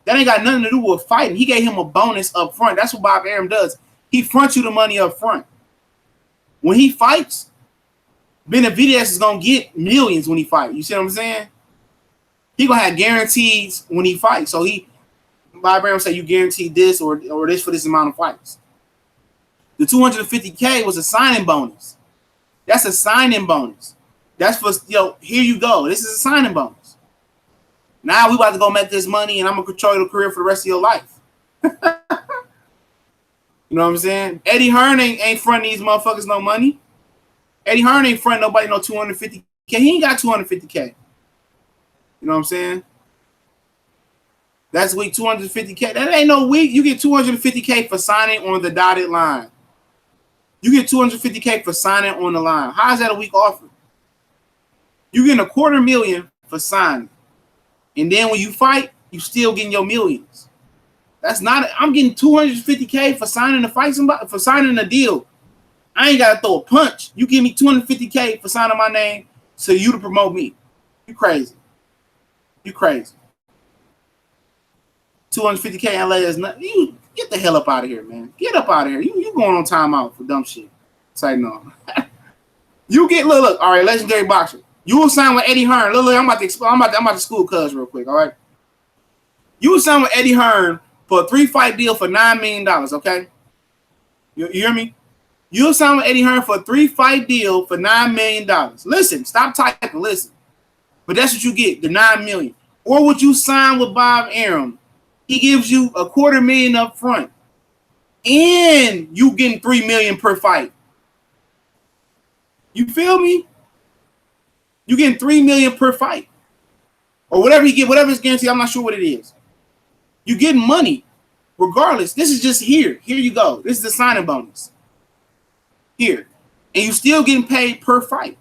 That ain't got nothing to do with fighting. He gave him a bonus up front. That's what Bob Arum does. He fronts you the money up front. When he fights, Benavidez is gonna get millions when he fights. You see what I'm saying? He gonna have guarantees when he fights. So Bob Arum say you guaranteed this or this for this amount of fights. The $250K was a signing bonus. That's a signing bonus. That's for, here you go. This is a signing bonus. Now we about to go make this money, and I'm gonna control your career for the rest of your life. You know what I'm saying? Eddie Hearn ain't fronting these motherfuckers no money. Eddie Hearn ain't fronting nobody no $250K. He ain't got $250K. You know what I'm saying? That's week $250K. That ain't no week. You get $250K for signing on the dotted line. You get $250K for signing on the line. How is that a week offer? You getting $250,000 for signing. And then when you fight, you still getting your millions. That's not. I'm getting $250K for signing the fight, for signing a deal. I ain't gotta throw a punch. You give me $250K for signing my name so you to promote me. You crazy. You crazy. $250K in LA is nothing. You get the hell up out of here, man. Get up out of here. You going on timeout for dumb shit. Say no. You get look. All right, legendary boxer. You will sign with Eddie Hearn. Look, I'm about to school cuz real quick. All right. You will sign with Eddie Hearn for a 3-fight deal for $9 million, okay? You hear me? You'll sign with Eddie Hearn for a 3-fight deal for $9 million. Listen, stop typing. Listen. But that's what you get, the $9 million. Or would you sign with Bob Arum? He gives you $250,000 up front. And you getting $3 million per fight. You feel me? You getting $3 million per fight. Or whatever you get, whatever is guaranteed, I'm not sure what it is. You getting money. Regardless, this is just here. Here you go. This is the signing bonus. Here. And you still getting paid per fight.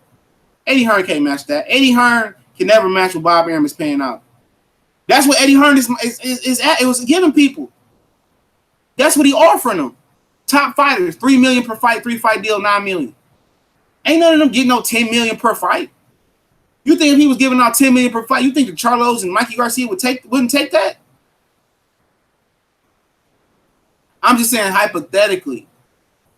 Eddie Hearn can't match that. Eddie Hearn can never match what Bob Arum is paying out. That's what Eddie Hearn is at. It was giving people. That's what he offering them. Top fighters, $3 million per fight, 3-fight deal, $9 million. Ain't none of them getting no $10 million per fight. You think if he was giving out $10 million per fight, you think the Charlos and Mikey Garcia wouldn't take that? I'm just saying hypothetically.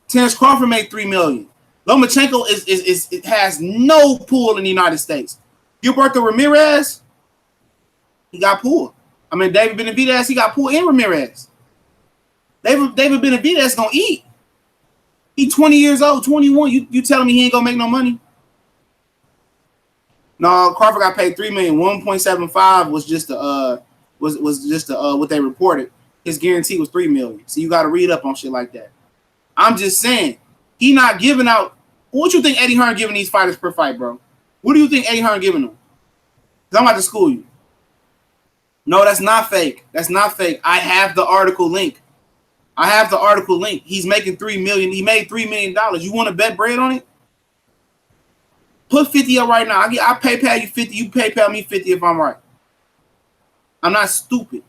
Terrence Crawford made $3 million. Lomachenko has no pull in the United States. Gilberto Ramirez, he got pulled. I mean, David Benavidez, he got pulled in Ramirez. David Benavidez gonna eat. He 20 years old, 21. You telling me he ain't gonna make no money? No, Crawford got paid $3 million. 1.75 was just what they reported. His guarantee was $3 million. So you got to read up on shit like that. I'm just saying, he not giving out. What you think Eddie Hearn giving these fighters per fight, bro? What do you think Eddie Hearn giving them? Because I'm about to school you. No, that's not fake. That's not fake. I have the article link. He's making $3 million. He made $3 million. You want to bet bread on it? Put 50 up right now. I PayPal you 50. You PayPal me 50 if I'm right. I'm not stupid.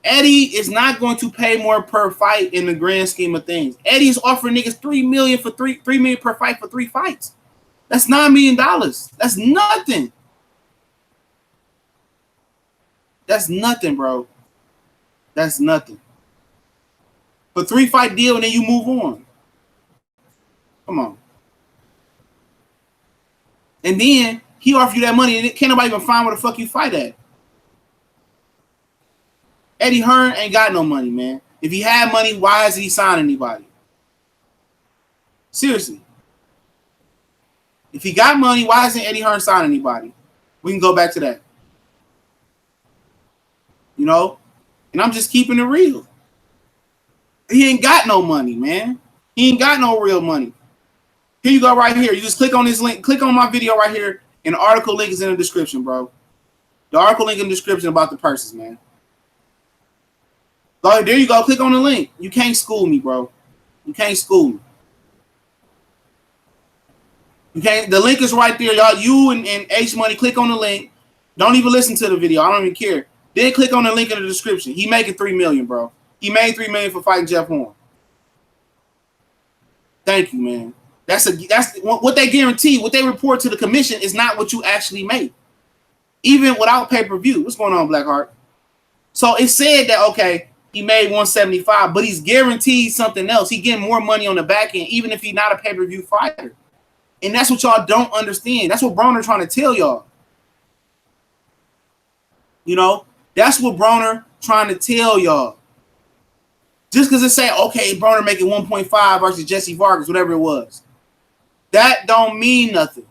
Eddie is not going to pay more per fight in the grand scheme of things. Eddie is offering niggas $3 million for $3 million per fight for 3 fights. That's $9 million. That's nothing. That's nothing, bro. That's nothing. For 3-fight deal and then you move on. Come on. And then he offered you that money and can't nobody even find where the fuck you fight at. Eddie Hearn ain't got no money, man. If he had money, why hasn't he signed anybody? Seriously. If he got money, why hasn't Eddie Hearn signed anybody? We can go back to that. You know? And I'm just keeping it real. He ain't got no money, man. He ain't got no real money. Here you go right here. You just click on this link. Click on my video right here. And the article link is in the description, bro. The article link in the description about the purses, man. Go ahead, there you go. Click on the link. You can't school me, bro. You can't school me. You can't. The link is right there, y'all. You and H Money, click on the link. Don't even listen to the video. I don't even care. Then click on the link in the description. He making $3 million, bro. He made $3 million for fighting Jeff Horn. Thank you, man. That's what they guarantee. What they report to the commission is not what you actually make, even without pay-per-view. What's going on, Blackheart? So it said that okay, he made 175, but he's guaranteed something else. He getting more money on the back end, even if he's not a pay-per-view fighter. And that's what y'all don't understand. That's what Broner trying to tell y'all. You know, that's what Broner trying to tell y'all. Just because it say, okay, Broner making 1.5 versus Jesse Vargas, whatever it was. That don't mean nothing.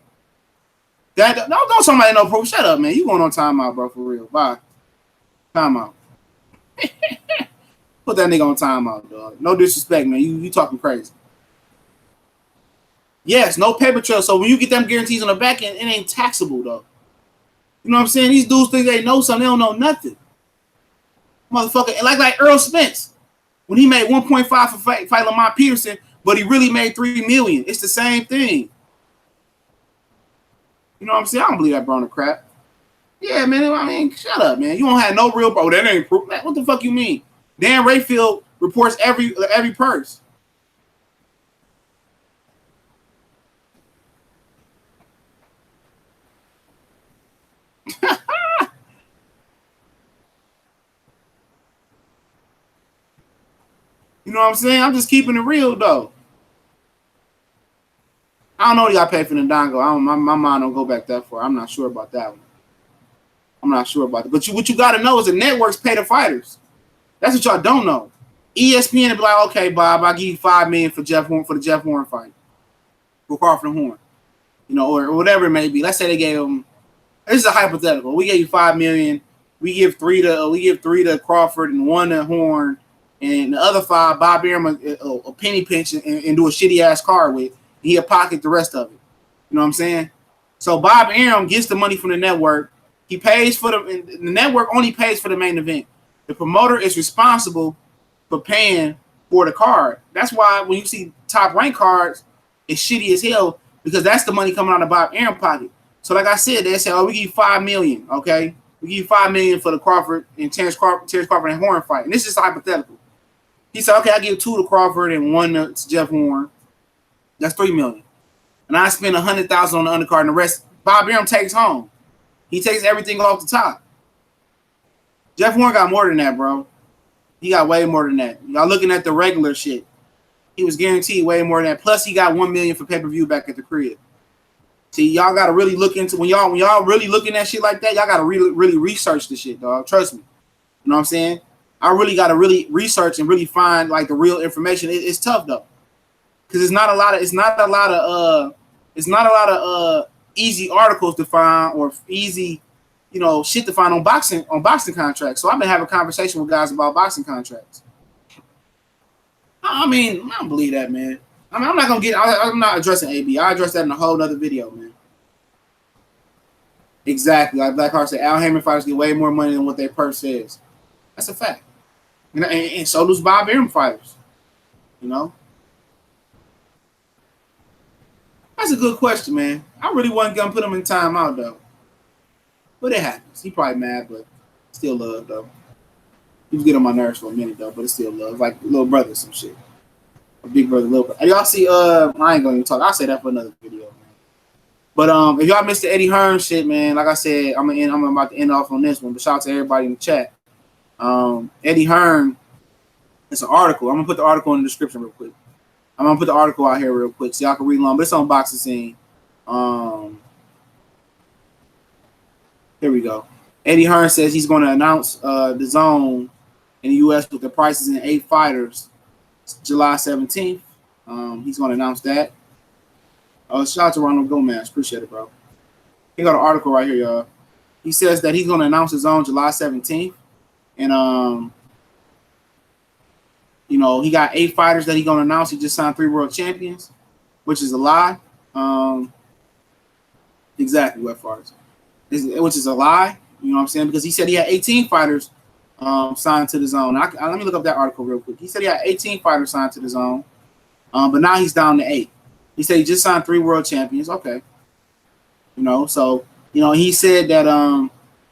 That don't somebody know, bro. Shut up, man. You going on timeout, bro, for real. Bye. Timeout. Put that nigga on timeout, dog. No disrespect, man. You talking crazy. Yes, no paper trail. So when you get them guarantees on the back end, it ain't taxable, though. You know what I'm saying? These dudes think they know something. They don't know nothing. Motherfucker. Like Earl Spence. When he made 1.5 for fight Lamont Peterson, but he really made $3 million. It's the same thing. You know what I'm saying? I don't believe that Broner crap. Yeah, man. I mean, shut up, man. You don't have no real bro. That ain't proof. What the fuck you mean? Dan Rayfield reports every purse. You know what I'm saying? I'm just keeping it real, though. I don't know what y'all pay for Ndongo. My mind don't go back that far. I'm not sure about that one. I'm not sure about it. But what you got to know is the networks pay the fighters. That's what y'all don't know. ESPN would be like, okay, Bob, I'll give you $5 million for Jeff Horn for the Jeff Horn fight, for Crawford and Horn, you know, or whatever it may be. Let's say they gave him. This is a hypothetical. We gave you $5 million. We give three to Crawford and 1 to Horn, and the other 5, Bob Arum a penny pinch and do a shitty ass card with. He'll pocket the rest of it. You know what I'm saying? So Bob Arum gets the money from the network. He pays for the network only pays for the main event. The promoter is responsible for paying for the card. That's why when you see top rank cards, it's shitty as hell because that's the money coming out of Bob Arum pocket. So like I said, they say, oh, we give you $5 million, okay? We give you $5 million for the Crawford and Terrence Crawford and Horn fight. And this is hypothetical. He said, okay, I give 2 to Crawford and 1 to Jeff Horn. That's $3 million. And I spend $100,000 on the undercard, and the rest Bob Arum takes home. He takes everything off the top. Jeff Horn got more than that, bro. He got way more than that. Y'all looking at the regular shit. He was guaranteed way more than that. Plus, he got $1 million for pay-per-view back at the crib. See, y'all gotta really look into when y'all really looking at shit like that. Y'all gotta really research the shit, dog. Trust me. You know what I'm saying? I really gotta really research and really find like the real information. It's tough though, because it's not a lot of easy articles to find or easy, you know, shit to find on boxing contracts. So I've been having a conversation with guys about boxing contracts. I mean, I don't believe that, man. I mean, I'm not addressing AB. I address that in a whole other video, man. Exactly. Like Blackheart said, Al Heyman fighters get way more money than what their purse says. That's a fact. And so does Bob Arum fighters. You know? That's a good question, man. I really wasn't going to put him in timeout, though. But it happens. He probably mad, but still love, though. He was getting on my nerves for a minute, though, but it's still love. Like little brother, some shit. A big brother, little brother. Y'all see, I ain't going to even talk. I'll say that for another video, man. But if y'all missed the Eddie Hearn shit, man, like I said, I'm about to end off on this one. But shout out to everybody in the chat. Eddie Hearn, it's an article. I'm going to put the article in the description real quick. I'm going to put the article out here real quick so y'all can read along. But it's on Boxing Scene. Here we go. Eddie Hearn says he's going to announce the DAZN in the U.S. with the prices in 8 fighters July 17th. He's going to announce that. Shout out to Ronald Gomez. Appreciate it, bro. He got an article right here, y'all. He says that he's going to announce his own July 17th. And, you know, he got 8 fighters that he's going to announce. He just signed 3 world champions, which is a lie. Exactly, what fighters. Which is a lie. You know what I'm saying? Because he said he had 18 fighters signed to the zone. Let me look up that article real quick. He said he had 18 fighters signed to the zone, but now he's down to 8. He said he just signed 3 world champions. Okay. You know, so, you know, he said that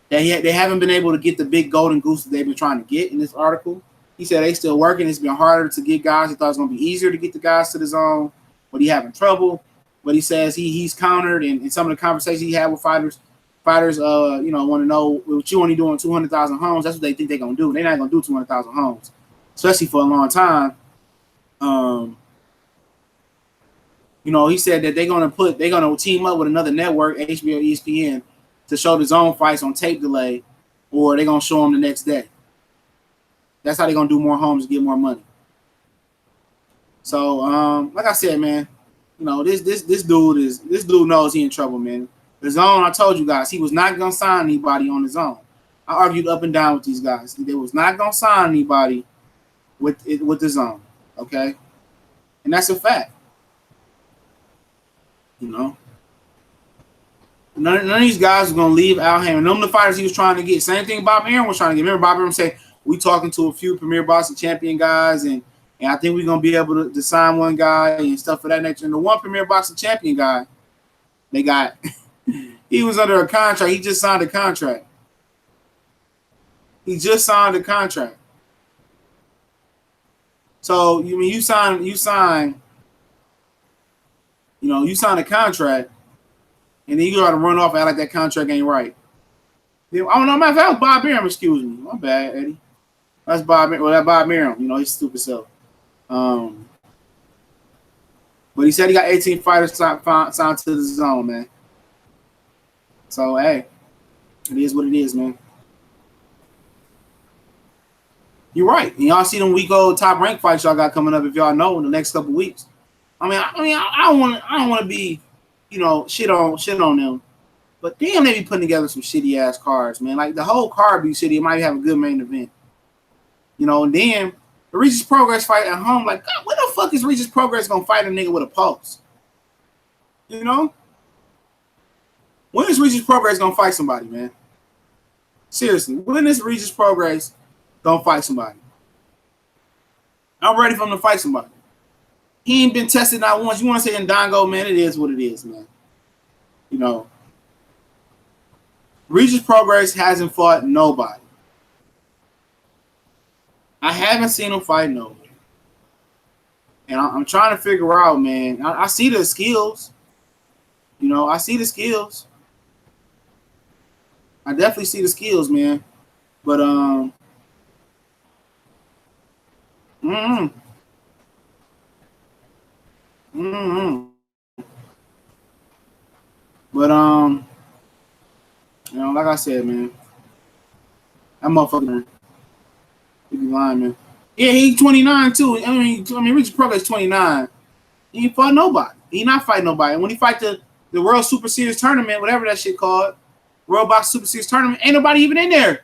they haven't been able to get the big golden goose that they've been trying to get in this article. He said they still working. It's been harder to get guys. He thought it was going to be easier to get the guys to the zone, but he having trouble. But he says he's countered, and in some of the conversations he had with fighters, you know, want to know what you only doing 200,000 homes. That's what they think they're going to do. They're not going to do 200,000 homes, especially for a long time. You know, he said that they're going to team up with another network, HBO, ESPN, to show the zone fights on tape delay, or they're going to show them the next day. That's how they're going to do more homes to get more money. So, like I said, man, you know, this dude knows he in trouble, man. The zone, I told you guys, he was not going to sign anybody on the zone. I argued up and down with these guys. They was not going to sign anybody with the zone, okay? And that's a fact. You know, none of these guys are going to leave Al Heyman. None of the fighters he was trying to get. Same thing Bob Arum was trying to get. Remember, Bob Arum said, we talking to a few Premier Boxing Champion guys, and I think we're going to be able to sign one guy and stuff of that nature. And the one Premier Boxing Champion guy, they got, he was under a contract. He just signed a contract. He just signed a contract. So, you sign, you know, you sign a contract, and then you got to run off and act like that contract ain't right. I don't know, matter of fact, that was Bob Arum, excuse me. My bad, Eddie. That's Bob Arum. Well, that's Bob Arum, you know, his stupid self. But he said he got 18 fighters signed to the zone, man. So, hey, it is what it is, man. You're right. And y'all see them week old top rank fights y'all got coming up. If y'all know in the next couple weeks. I don't want to be, shit on them. But damn, they be putting together some shitty ass cards, man. Like the whole card be shitty. It might have a good main event, And then the Regis Progress fight at home. Like, God, what the fuck is Regis Progress gonna fight a nigga with a pulse? When is Regis Progress gonna fight somebody, man? Seriously, when is Regis Progress gonna fight somebody? I'm ready for him to fight somebody. He ain't been tested not once. You want to say Ndongo, man? It is what it is, man. Regis Progress hasn't fought nobody. I haven't seen him fight nobody. And I'm trying to figure out, man. I see the skills. I see the skills. I definitely see the skills, man. But But like I said, man, that motherfucker, man, he be lying, man. Yeah, he's 29 too. I mean, Regis Progress 29. He ain't fought nobody. He not fighting nobody. And when he fight the World Super Series tournament, whatever that shit called, World Box Super Series tournament, ain't nobody even in there.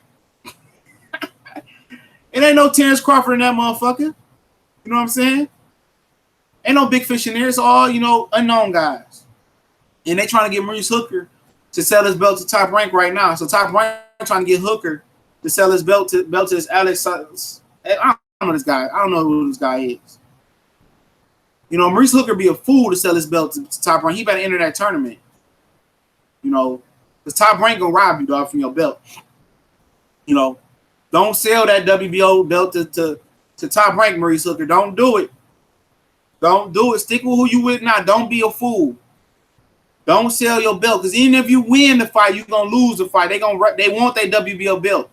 It ain't no Terrence Crawford in that motherfucker. You know what I'm saying? Ain't no big fish in there. It's all, unknown guys. And they trying to get Maurice Hooker to sell his belt to Top Rank right now. So Top Rank trying to get Hooker to sell his belt to this Alex. I don't know this guy. I don't know who this guy is. Maurice Hooker be a fool to sell his belt to Top Rank. He better enter that tournament. Because Top Rank gonna rob you, dog, from your belt. Don't sell that WBO belt to Top Rank, Maurice Hooker. Don't do it. Don't do it. Stick with who you with now. Don't be a fool. Don't sell your belt, because even if you win the fight, you're gonna lose the fight. They want their WBO belt.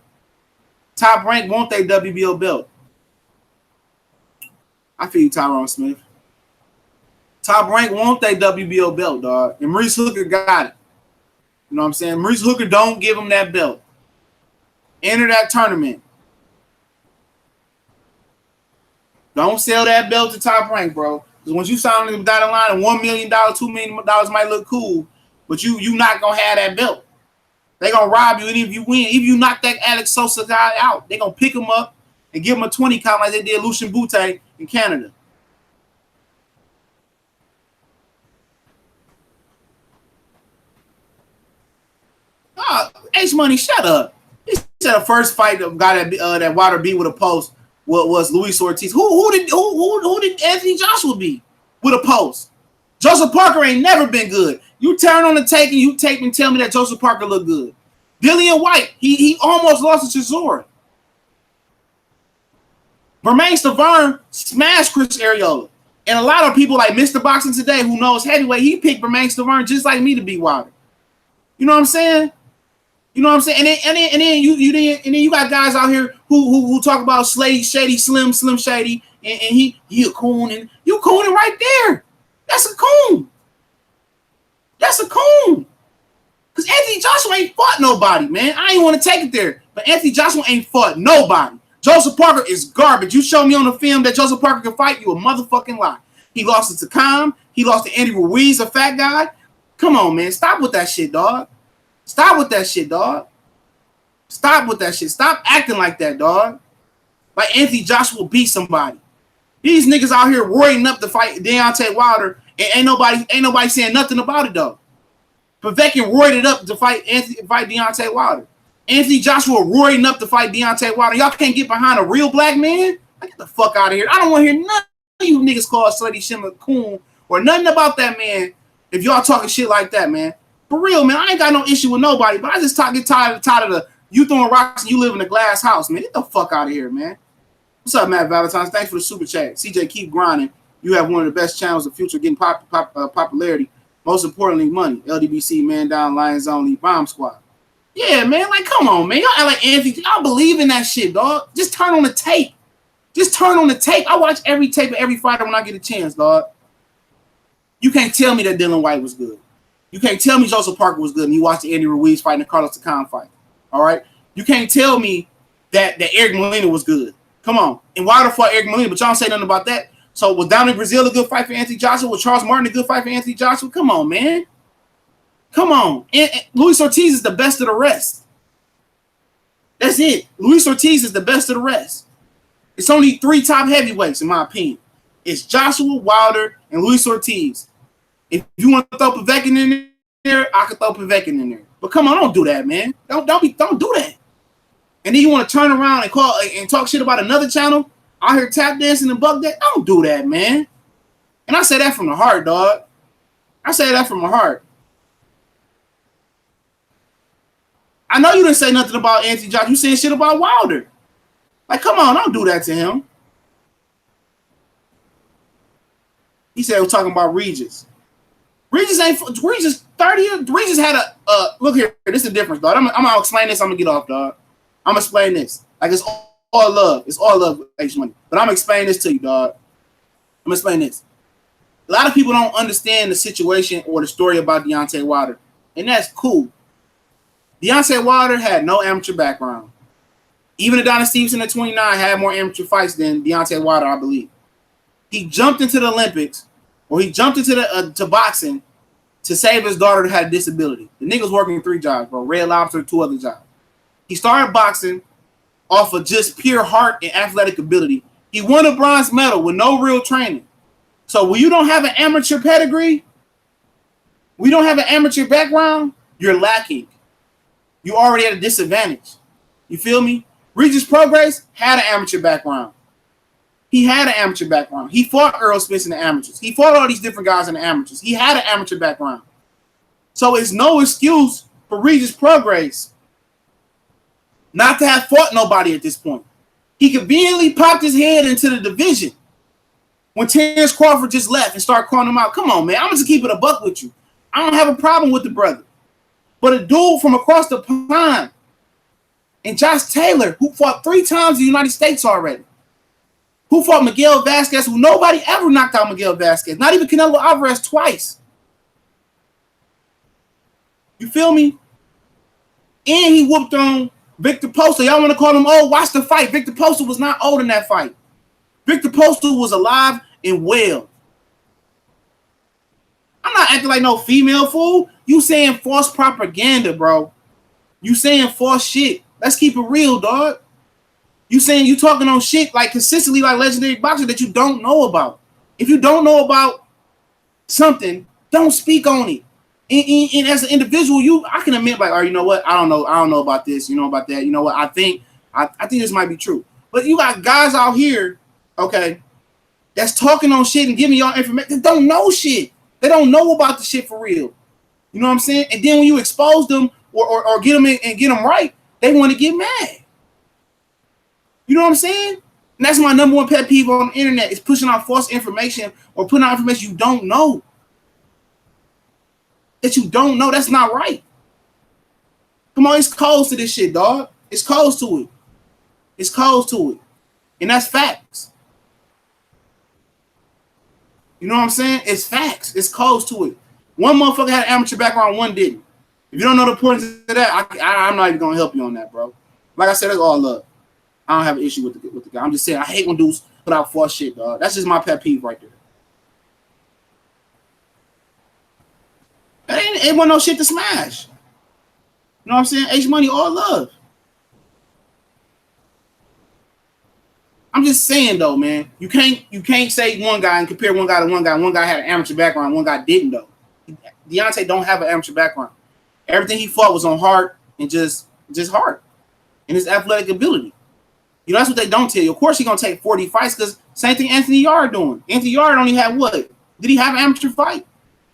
Top Rank want their WBO belt. I feel you, Tyrone Smith. Top Rank want their WBO belt, dog. And Maurice Hooker got it. You know what I'm saying? Maurice Hooker don't give him that belt. Enter that tournament. Don't sell that belt to Top Rank, bro. Because once you sign on the dotted line, and $1 million, $2 million might look cool, but you not gonna have that belt. They gonna rob you, and if you win, if you knock that Alex Sosa guy out, they gonna pick him up and give him a 20 count like they did Lucien Boutte in Canada. H Money, shut up. He said the first fight that got that Wilder beat with a post was Luis Ortiz. Who did Anthony Joshua beat with a post? Joseph Parker ain't never been good. You turn on the tape and you tape and tell me that Joseph Parker looked good. Dillian White, he almost lost to Chisora. Bermain Stavern smashed Chris Arreola. And a lot of people like Mr. Boxing Today, who knows heavyweight, he picked Bermain Stavern just like me to beat Wilder. You know what I'm saying? You know what I'm saying? And then you got guys out here who talk about Shady Slim Shady, and he a coon, and you cooning right there. That's a coon. That's a coon. Because Anthony Joshua ain't fought nobody, man. I ain't want to take it there, but Anthony Joshua ain't fought nobody. Joseph Parker is garbage. You show me on the film that Joseph Parker can fight, you a motherfucking lie. He lost to Takam. He lost to Andy Ruiz, a fat guy. Come on, man. Stop with that shit, dog. Stop with that shit, dog. Stop with that shit. Stop acting like that, dog. Like Anthony Joshua beat somebody. These niggas out here roiding up to fight Deontay Wilder, and ain't nobody saying nothing about it though. Povetkin roided up to fight Deontay Wilder. Anthony Joshua roiding up to fight Deontay Wilder. Y'all can't get behind a real black man? Get the fuck out of here. I don't want to hear none of you niggas call Slutty Shimmer coon or nothing about that man if y'all talking shit like that, man. For real, man, I ain't got no issue with nobody, but I just get tired of the you throwing rocks and you live in a glass house, man. Get the fuck out of here, man. What's up, Matt Valentine's? Thanks for the super chat. CJ, keep grinding. You have one of the best channels of future getting popularity. Most importantly, money. LDBC, Man Down, Lions Only, Bomb Squad. Yeah, man, like, come on, man. Y'all act like Anthony. Y'all believe in that shit, dog. Just turn on the tape. Just turn on the tape. I watch every tape of every fighter when I get a chance, dog. You can't tell me that Dylan White was good. You can't tell me Joseph Parker was good and you watched the Andy Ruiz fight and the Carlos Takam fight. All right? You can't tell me that Eric Molina was good Come on. And Wilder fought Eric Molina, but y'all don't say nothing about that. So was Dominic Brazil a good fight for Anthony Joshua? Was Charles Martin a good fight for Anthony Joshua? Come on, man. Come on. And Luis Ortiz is the best of the rest. That's it. Luis Ortiz is the best of the rest. It's only 3 top heavyweights, in my opinion. It's Joshua, Wilder, and Luis Ortiz. If you want to throw Povetkin in there, I could throw Povetkin in there. But come on, don't do that, man. Don't do that. And then you want to turn around and call and talk shit about another channel out here tap dancing and bug that? Don't do that, man. And I say that from the heart, dog. I say that from my heart. I know you didn't say nothing about Anthony Joshua. You saying shit about Wilder. Like, come on, don't do that to him. He said we're talking about Regis. Regis 30. Regis had a look here. This is the difference, dog. I'm gonna explain this. I'm gonna get off, dog. I'm gonna explain this. Like it's all love. It's all love, H Money. But I'm gonna explain this to you, dog. I'm gonna explain this. A lot of people don't understand the situation or the story about Deontay Wilder, and that's cool. Deontay Wilder had no amateur background. Even Adonis Stevenson at 29 had more amateur fights than Deontay Wilder, I believe. He jumped into the Olympics, or he jumped into to boxing to save his daughter that had a disability. The nigga's working 3 jobs, bro. Red Lobster, 2 other jobs. He started boxing off of just pure heart and athletic ability. He won a bronze medal with no real training. So when you don't have an amateur pedigree, we don't have an amateur background, you're lacking. You already at a disadvantage. You feel me? Regis Prograis had an amateur background. He had an amateur background. He fought Earl Spence in the amateurs. He fought all these different guys in the amateurs. He had an amateur background. So it's no excuse for Regis Prograis not to have fought nobody at this point. He conveniently popped his head into the division when Terrence Crawford just left and started calling him out. Come on, man. I'm just keep it a buck with you. I don't have a problem with the brother. But a dude from across the pond and Josh Taylor, who fought 3 times in the United States already, who fought Miguel Vasquez, who nobody ever knocked out Miguel Vasquez, not even Canelo Alvarez twice. You feel me? And he whooped on Victor Poster. Y'all want to call him old? Watch the fight. Victor Poster was not old in that fight. Victor Poster was alive and well. I'm not acting like no female fool. You saying false propaganda, bro. You saying false shit. Let's keep it real, dog. You saying you talking on shit like consistently like legendary boxer that you don't know about. If you don't know about something, don't speak on it. And as an individual, I can admit like, oh, you know what? I don't know about this. You know about that. You know what? I think this might be true. But you got guys out here, okay, that's talking on shit and giving y'all information. They don't know shit. They don't know about the shit for real. You know what I'm saying? And then when you expose them or get them in and get them right, they want to get mad. You know what I'm saying? And that's my number one pet peeve on the internet is pushing out false information or putting out information you don't know. That you don't know. That's not right. Come on, it's codes to this shit, dog. It's codes to it. It's codes to it. And that's facts. You know what I'm saying? It's facts. It's codes to it. One motherfucker had an amateur background, one didn't. If you don't know the importance of that, I'm not even going to help you on that, bro. Like I said, it's all love. I don't have an issue with the guy. I'm just saying I hate when dudes put out false shit, dog. That's just my pet peeve right there. It wasn't no shit to smash. You know what I'm saying? H Money, all love. I'm just saying though, man. You can't say one guy and compare one guy to one guy. One guy had an amateur background, one guy didn't though. Deontay don't have an amateur background. Everything he fought was on heart and just heart and his athletic ability. You know, that's what they don't tell you. Of course, he's gonna take 40 fights because same thing Anthony Yard doing. Anthony Yard only had what? Did he have an amateur fight?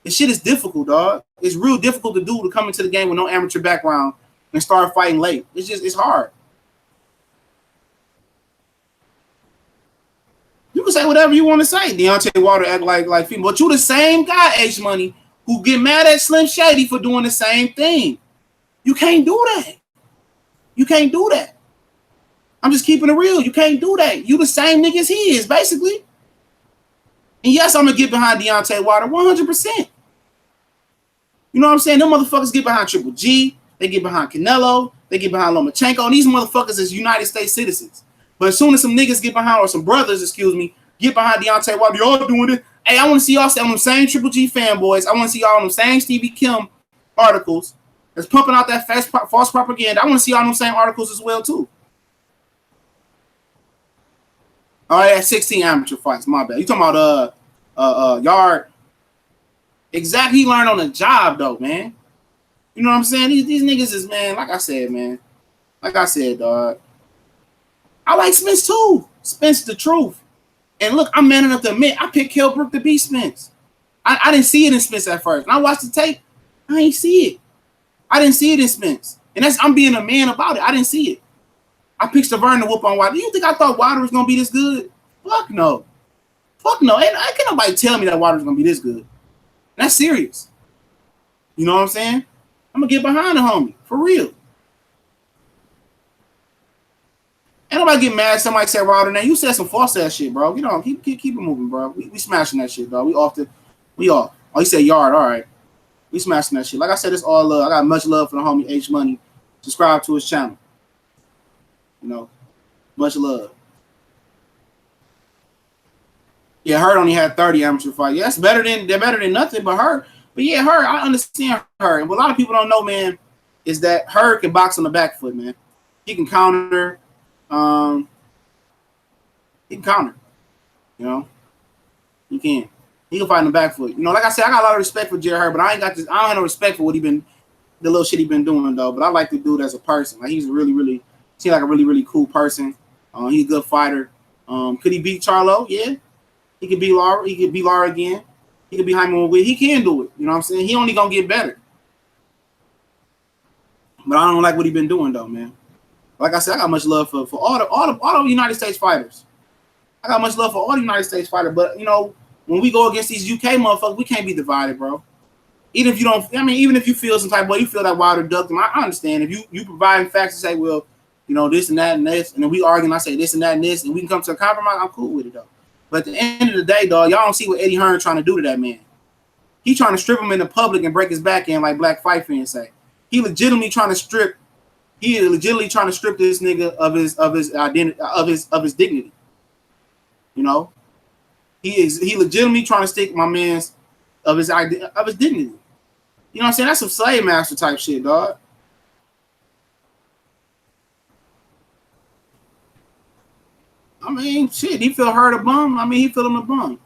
This shit is difficult, dog. It's real difficult to do to come into the game with no amateur background and start fighting late. It's hard. You can say whatever you want to say. Deontay Wilder act like female, but you the same guy, H Money, who get mad at Slim Shady for doing the same thing. You can't do that. You can't do that. I'm just keeping it real. You can't do that. You the same niggas he is, basically. And yes, I'm going to get behind Deontay Wilder 100%. You know what I'm saying? Them motherfuckers get behind Triple G. They get behind Canelo. They get behind Lomachenko. And these motherfuckers is United States citizens. But as soon as some niggas get behind, or some brothers, excuse me, get behind Deontay Wilder, y'all doing it. Hey, I want to see y'all on them same Triple G fanboys. I want to see y'all on them same Stevie Kim articles that's pumping out that false propaganda. I want to see y'all on them same articles as well, too. Oh, yeah, 16 amateur fights. My bad. You talking about Yard? Exactly. He learned on the job, though, man. You know what I'm saying? These niggas is, man, like I said, man. Like I said, dog. I like Spence, too. Spence the truth. And look, I'm man enough to admit, I picked Kell Brook to beat Spence. I didn't see it in Spence at first. When I watched the tape, I ain't see it. I didn't see it in Spence. And I'm being a man about it. I didn't see it. I picked Stavern to whoop on Wilder. Do you think I thought Wilder was going to be this good? Fuck no. Fuck no. And I can't nobody tell me that Wilder was going to be this good. That's serious. You know what I'm saying? I'm going to get behind the homie. For real. Ain't nobody get mad. Somebody said Wilder name. You said some false ass shit, bro. You know, keep it moving, bro. We smashing that shit, dog. We off. Oh, you said Yard. All right. We smashing that shit. Like I said, it's all love. I got much love for the homie H Money. Subscribe to his channel. You know, much love. Yeah, Hearn only had 30 amateur fights. Yeah, they're better than nothing but Hearn. But yeah, Hearn, I understand Hearn. And what a lot of people don't know, man, is that Hearn can box on the back foot, man. He can counter. He can counter. You know, he can. He can fight on the back foot. You know, like I said, I got a lot of respect for Jerry Hearn, but I don't have no respect for the little shit he been doing though. But I like the dude as a person. Like he's really seems like a really cool person. He's a good fighter. Could he beat Charlo? Yeah. He could beat Lara. He could beat Lara again. He could beat Hyman Wood. He can do it. You know what I'm saying? He only gonna get better. But I don't like what he been doing though, man. Like I said, I got much love for all the United States fighters. I got much love for all the United States fighters. But you know, when we go against these UK motherfuckers, we can't be divided, bro. Even if you don't, I mean, even if you feel some type of way, you feel that Wilder ducked him. I understand. If you providing facts and say, well, you know, this and that and this, and then we argue and I say this and that and this, and we can come to a compromise, I'm cool with it though. But at the end of the day, dog, y'all don't see what Eddie Hearn trying to do to that man. He trying to strip him in the public and break his back end like Black Fight fans say. He legitimately trying to strip this nigga of his identity, of his dignity. You know? He legitimately trying to stick my man's of his dignity. You know what I'm saying? That's some slave master type shit, dog. I mean, shit, he feel hurt a bum. I mean, he feel him a bum.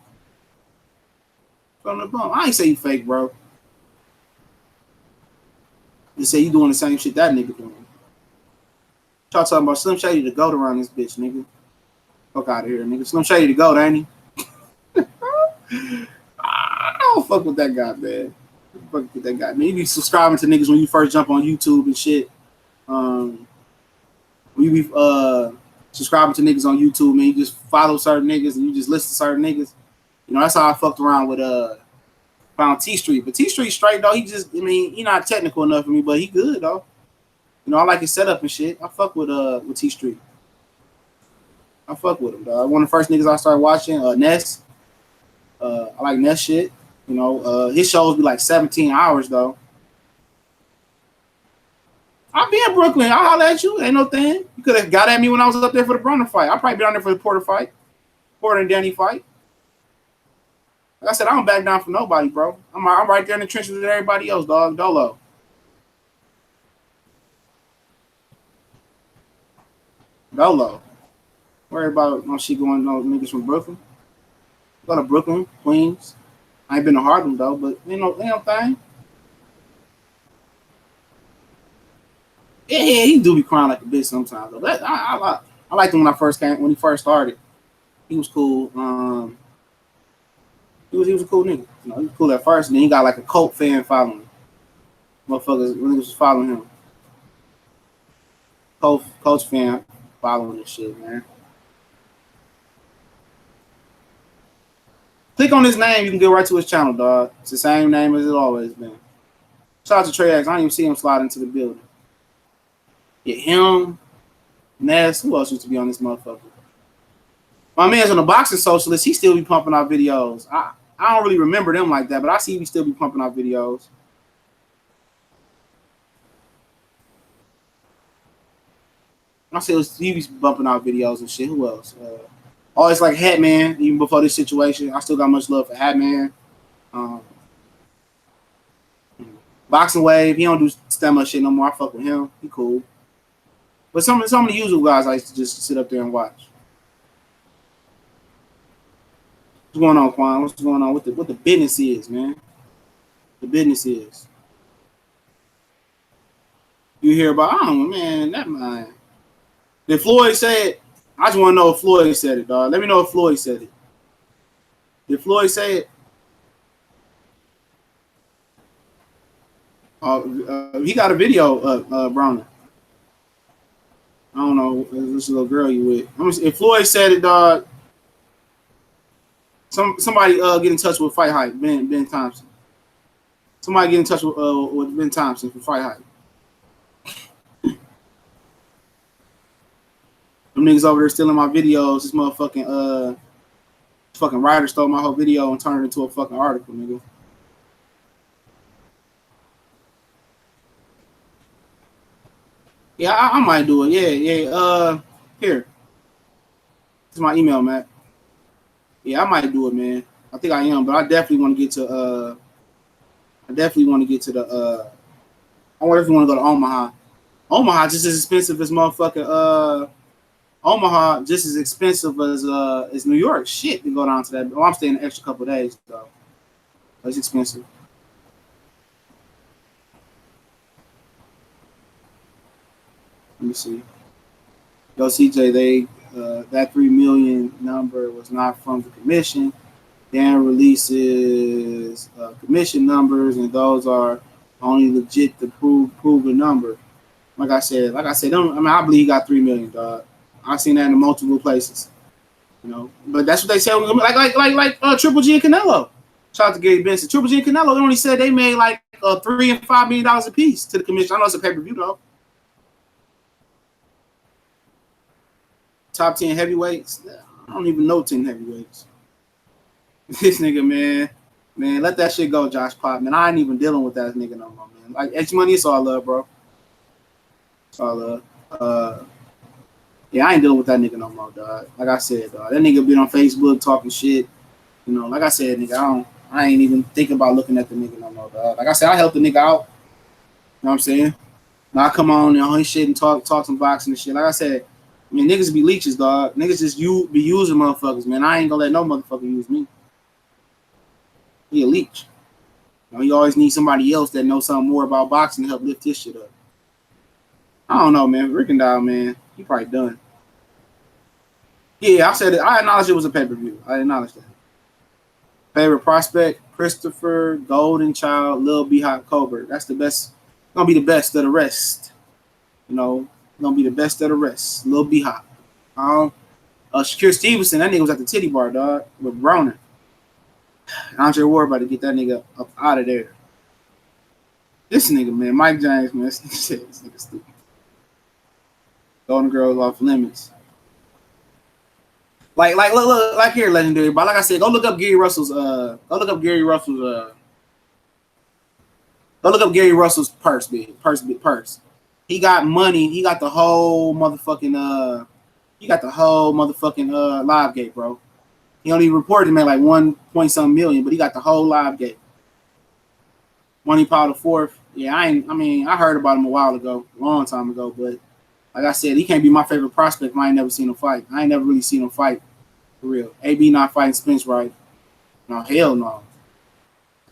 I ain't say you fake, bro. Just say you doing the same shit that nigga doing. Y'all talking about Slim Shady the goat around this bitch, nigga. Fuck out of here, nigga. Slim Shady the goat, ain't he? I don't fuck with that guy, man. Fuck with that guy. Man, you be subscribing to niggas when you first jump on YouTube and shit. When you be subscribing to niggas on YouTube, man, you just follow certain niggas and you just listen to certain niggas. You know, that's how I fucked around with found T Street. But T Street straight though, he not technical enough for me, but he good though. You know, I like his setup and shit. I fuck with T Street. I fuck with him, dog. One of the first niggas I started watching, Ness. I like Ness shit. You know, his shows be like 17 hours though. I'll be in Brooklyn. I'll holler at you. Ain't no thing. You could have got at me when I was up there for the Brunner fight. I'll probably be down there for the Porter fight. Porter and Danny fight. Like I said, I don't back down for nobody, bro. I'm right there in the trenches with everybody else, dog. Dolo. Worry about no shit going on niggas from Brooklyn. Go to Brooklyn, Queens. I ain't been to Harlem though, but you know thing. Yeah, he do be crying like a bitch sometimes. Though. But I liked him when he first started. He was cool. He was a cool nigga. You know, he was cool at first, and then he got like a cult fan following him. Motherfuckers really was following him. Coach fan following this shit, man. Click on his name, you can go right to his channel, dog. It's the same name as it always been. Shout out to Trey X. I didn't even see him slide into the building. Yeah, him, Ness, who else used to be on this motherfucker? My man's on the Boxing Socialist. He still be pumping out videos. I don't really remember them like that, but I see he still be pumping out videos. I said he was bumping out videos and shit. Who else? Always like Hatman. Even before this situation, I still got much love for Hatman. Boxing Wave, he don't do that much shit no more. I fuck with him. He cool. But some of the usual guys I used to just sit up there and watch. What's going on, Quan? What's going on? What the business is, man? The business is. You hear about, oh man, that man. Did Floyd say it? I just want to know if Floyd said it, dog. Let me know if Floyd said it. Did Floyd say it? He got a video of Browner. I don't know. This little girl you with. If Floyd said it, dog. Somebody get in touch with Fight Hype, Ben Thompson. Somebody get in touch with Ben Thompson for Fight Hype. Them niggas over there stealing my videos. This motherfucking fucking writer stole my whole video and turned it into a fucking article, nigga. Yeah, I might do it. Yeah. Here. This is my email, Matt. Yeah, I might do it, man. I think I am, but I definitely want to get to the I wonder if you want to go to Omaha. Omaha just as expensive as motherfucking Omaha just as expensive as New York. Shit to go down to that. Oh, I'm staying an extra couple of days though. It's expensive. Let me see. Yo, CJ, they that 3 million number was not from the commission. Dan releases commission numbers, and those are only legit to prove a number. Like I said, I believe he got 3 million, dog. I've seen that in multiple places, you know. But that's what they said. Like Triple G and Canelo. Shout out to Gary Benson. Triple G and Canelo, they only said they made like $3 and $5 million a piece to the commission. I know it's a pay-per-view though. Top 10 heavyweights. I don't even know 10 heavyweights. This nigga, man, let that shit go, Josh Pop. Man, I ain't even dealing with that nigga no more, man. Like X Money, it's all love, bro. It's all love. Yeah, I ain't dealing with that nigga no more, dog. Like I said, dog, that nigga been on Facebook talking shit. You know, like I said, nigga, I ain't even thinking about looking at the nigga no more, dog. Like I said, I helped the nigga out. You know what I'm saying? Now I come on and his shit and talk some boxing and shit. Like I said, I mean, niggas be leeches, dog. Niggas just be using motherfuckers, man. I ain't gonna let no motherfucker use me. He a leech. You know, you always need somebody else that knows something more about boxing to help lift this shit up. I don't know, man. Rickendall, man, he probably done. Yeah, I said it. I acknowledged it was a pay-per-view. I acknowledged that. Favorite prospect, Christopher, Golden Child, Lil B Hot Cobra. That's the best. Gonna be the best of the rest. You know, gonna be the best of the rest. Lil B Hot. Shakur Stevenson, that nigga was at the titty bar, dog, with Broner. Andre Ward about to get that nigga up out of there. This nigga, man, Mike James, man, this nigga stupid. Golden Girls off limits. Like here, legendary. But like I said, go look up Gary Russell's purse. He got money. He got the whole motherfucking live gate, bro. He only reported him at like 1.something million, but he got the whole live gate. Money Power the Fourth. Yeah, I heard about him a while ago, a long time ago, but like I said, he can't be my favorite prospect if I ain't never seen him fight. I ain't never really seen him fight for real. AB not fighting Spence, right? No, hell no.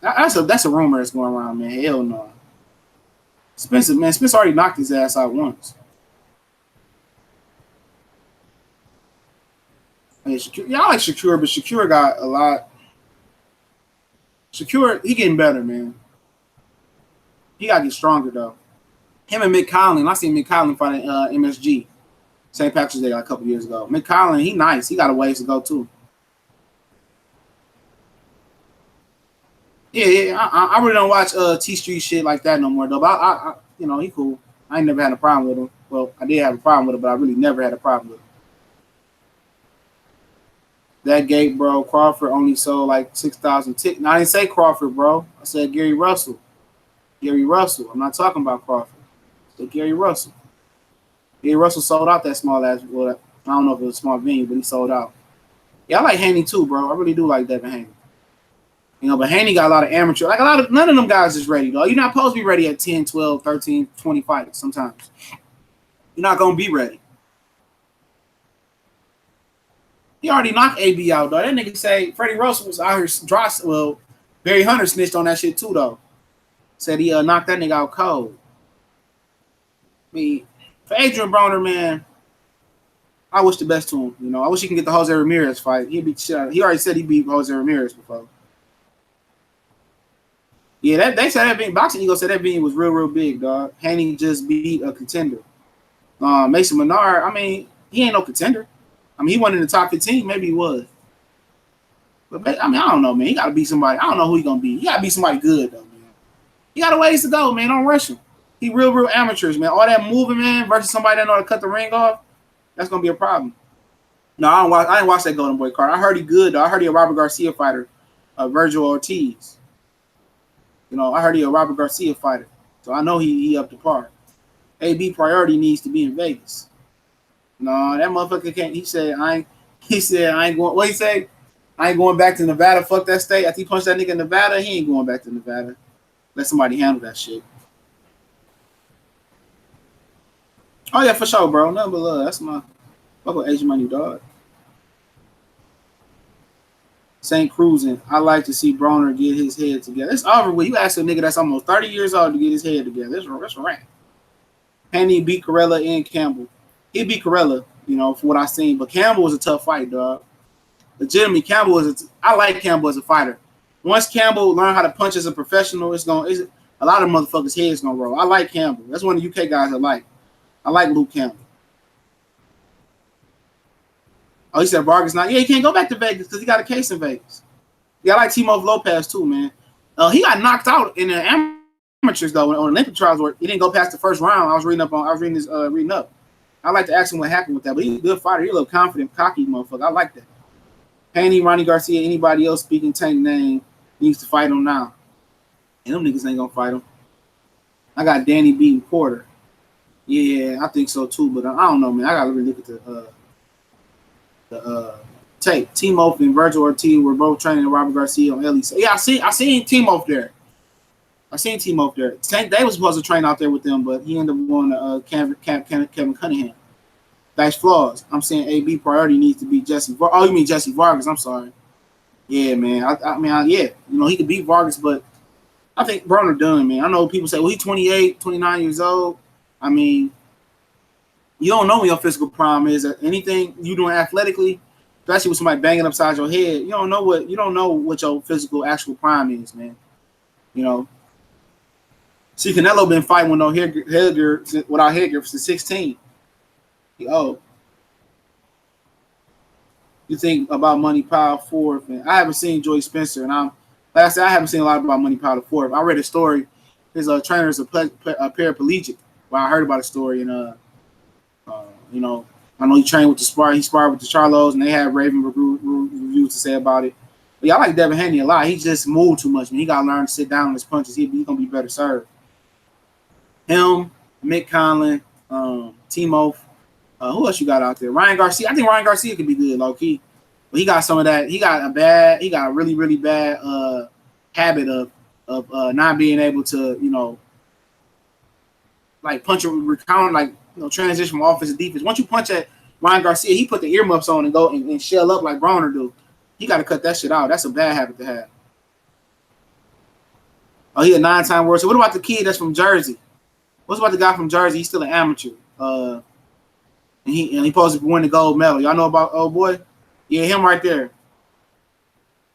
That's a rumor that's going around, man. Hell no. Spence already knocked his ass out once. Hey, Shakur, I like Shakur, but Shakur got a lot. Shakur, he getting better, man. He gotta get stronger though. Him and Mick Conlon, I seen Mick Conlon fight at MSG, St. Patrick's Day a couple years ago. Mick Conlon, he nice. He got a ways to go too. Yeah. I really don't watch T Street shit like that no more though. But I you know, he cool. I ain't never had a problem with him. Well, I did have a problem with him, but I really never had a problem with him. That gate, bro. Crawford only sold like 6,000 tickets. Now, I didn't say Crawford, bro. I said Gary Russell. Gary Russell. I'm not talking about Crawford. I said Gary Russell. Yeah, Russell sold out that small ass. Well, I don't know if it was a small venue, but he sold out. Yeah, I like Haney too, bro. I really do like Devin Haney. You know, but Haney got a lot of amateur. Like none of them guys is ready, though. You're not supposed to be ready at 10, 12, 13, 20 fights sometimes. You're not going to be ready. He already knocked AB out, though. That nigga say Freddie Russell was out here. Well, Barry Hunter snitched on that shit, too, though. Said he knocked that nigga out cold. I mean, for Adrian Broner, man, I wish the best to him. You know, I wish he can get the Jose Ramirez fight. He already said he beat Jose Ramirez before. Yeah, they said that being boxing. Eagle said that being was real big, dog. Haney just beat a contender. Mason Menard, I mean, he ain't no contender. I mean, he wasn't in the top 15. Maybe he was. But I mean, I don't know, man. He got to beat somebody. I don't know who he gonna beat. He got to beat somebody good though, man. He got a ways to go, man. Don't rush him. He real amateurs, man. All that moving, man, versus somebody that know how to cut the ring off. That's gonna be a problem. No, I didn't watch that Golden Boy card. I heard he good though. I heard he a Robert Garcia fighter, Virgil Ortiz. You know, I heard he a Robert Garcia fighter, so I know he up to par. AB priority needs to be in Vegas. No, that motherfucker can't. He said I ain't going. What he say? I ain't going back to Nevada. Fuck that state. After he punched that nigga in Nevada, he ain't going back to Nevada. Let somebody handle that shit. Oh yeah, for sure, bro. Nothing but love. That's my fuck with Asian money, dog. St. Cruising. I like to see Broner get his head together. It's over with. You ask a nigga that's almost 30 years old to get his head together. That's a wrap. Haney beat Corella and Campbell. He beat Corella, you know, from what I seen. But Campbell was a tough fight, dog. Legitimately, Campbell I like Campbell as a fighter. Once Campbell learn how to punch as a professional, a lot of motherfuckers' heads gonna roll. I like Campbell. That's one of the UK guys I like. I like Luke Campbell. Oh, he said Vargas not. Yeah, he can't go back to Vegas because he got a case in Vegas. Yeah, I like Timo Lopez too, man. He got knocked out in the amateurs though on Olympic trials where he didn't go past the first round. I was reading up. I like to ask him what happened with that, but he's a good fighter. He's a little confident, cocky motherfucker. I like that. Haney, Ronnie Garcia, anybody else speaking Tank name needs to fight him now. And them niggas ain't gonna fight him. I got Danny beating Porter. Yeah, I think so too, but I don't know, man. I gotta really look at the tape. Timo and Virgil Ortiz were both training Robert Garcia on LEC. Yeah, I seen Timo there. Tank Day was supposed to train out there with them, but he ended up going to Kevin Cunningham. That's flaws. I'm saying AB priority needs to be Jesse. Oh, you mean Jesse Vargas? I'm sorry. Yeah, man. I mean, yeah. You know, he could beat Vargas, but I think Broner done, man. I know people say, well, he's 28, 29 years old. I mean, you don't know when your physical prime is. Anything you doing athletically, especially with somebody banging upside your head, you don't know what your physical actual prime is, man. You know. See, Canelo been fighting with no headgear without headgear since 16. Oh, you think about Money Power Fourth? And I haven't seen Joey Spencer, and like I said, I haven't seen a lot about Money Power Fourth. I read a story. His trainer is a paraplegic. Well, I heard about a story, and you know, I know he trained with the spar. He sparred with the Charlos, and they had Raven reviews to say about it. But yeah, I like Devin Haney a lot. He just moved too much, man. He got to learn to sit down on his punches. He's gonna be better served. Him, Mick Conlon, Timo. Who else you got out there? Ryan Garcia. I think Ryan Garcia could be good, low key. But he got some of that. He got a really bad habit of not being able to, you know, like punch or counter, like, you know, transition from offense to defense. Once you punch at Ryan Garcia, he put the earmuffs on and go and shell up like Broner do. He got to cut that shit out. That's a bad habit to have. Oh, he a 9-time world. So what about the kid that's from Jersey? What's about the guy from Jersey? He's still an amateur. And he supposed to win the gold medal. Y'all know about old boy? Yeah, him right there.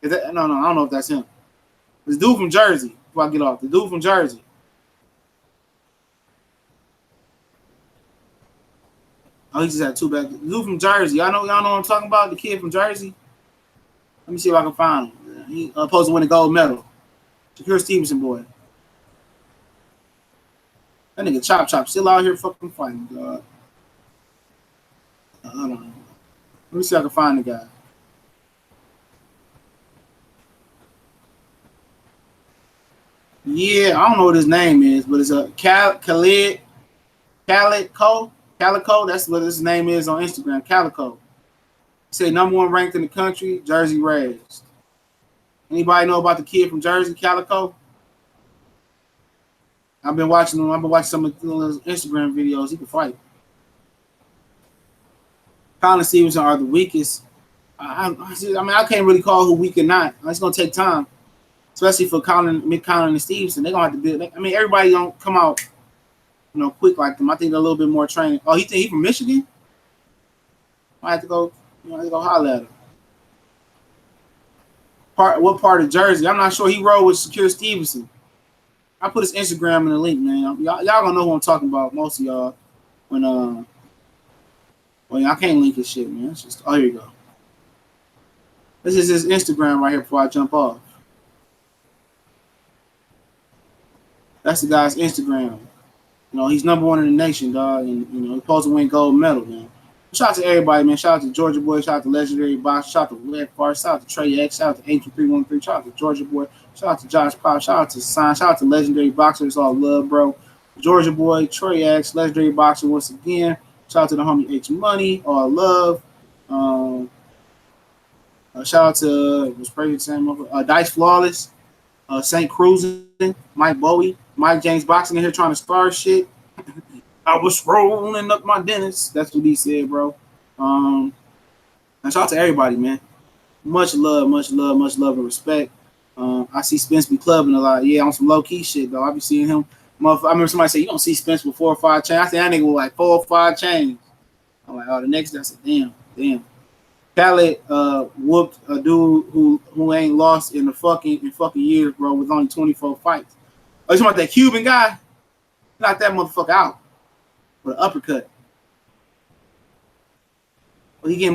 No, I don't know if that's him. This dude from Jersey. Before I get off, the dude from Jersey. Oh, he just had 2 back. The dude from Jersey. Y'all know what I'm talking about? The kid from Jersey. Let me see if I can find him. He supposed to win the gold medal. Shakur Stevenson boy. That nigga Chop still out here fucking fighting, dog. I don't know. Let me see if I can find the guy. Yeah, I don't know what his name is, but it's a Khalid Cole. Calico, that's what his name is on Instagram. Calico. He said #1 ranked in the country, Jersey raised. Anybody know about the kid from Jersey, Calico? I've been watching him. I've been watching some of his Instagram videos. He can fight. Colin Stevenson are the weakest. I mean, I can't really call who weak or not. It's gonna take time, especially for Colin and Stevenson. They're gonna have to build. I mean, everybody don't come out, quick like them. I think they're a little bit more training. Oh, he from Michigan? I have to go. I have to go holler at him. What part of Jersey? I'm not sure. He rode with Secure Stevenson. I put his Instagram in the link, man. Y'all gonna know who I'm talking about. Most of y'all. Well, I can't link his shit, man. It's just here you go. This is his Instagram right here before I jump off. That's the guy's Instagram. He's #1 in the nation, dog, and he's supposed to win gold medal, man. Shout out to everybody, man. Shout out to Georgia Boy. Shout out to Legendary Box. Shout out to Red Bar. Shout out to Trey X. Shout out to Agent 313. Shout out to Georgia Boy. Shout out to Josh Pop. Shout out to Sign. Shout out to Legendary Boxer. It's all love, bro. Georgia Boy, Trey X, Legendary Boxer once again. Shout out to the homie H Money. All love. Shout out to Dice Flawless, St. Cruising, Mike Bowie, Mike James Boxing in here trying to start shit. I was rolling up my dentist. That's what he said, bro. And shout out to everybody, man. Much love and respect. I see Spence be clubbing a lot. Yeah, on some low key shit though. I be seeing him. I remember somebody say you don't see Spence with 4 or 5 chains. I say that nigga with like 4 or 5 chains. I'm like, oh, the next day I said, damn. Khaled whooped a dude who ain't lost in fucking years, bro, with only 24 fights. Oh, you talking about that Cuban guy? Knocked that motherfucker out with an uppercut. Oh, you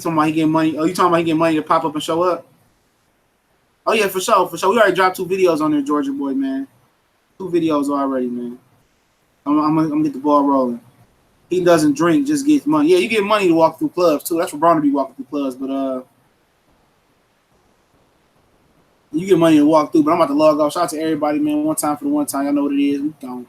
talking about he getting money? Oh, you talking about he getting money to pop up and show up? Oh yeah, for sure. We already dropped 2 videos on there, Georgia Boy, man. 2 videos already, man. I'm gonna get the ball rolling. He doesn't drink, just gets money. Yeah, you get money to walk through clubs too. That's what Brown to be walking through clubs, but you get money to walk through. But I'm about to log off. Shout out to everybody, man. One time for the one time. Y'all know what it is. We gone.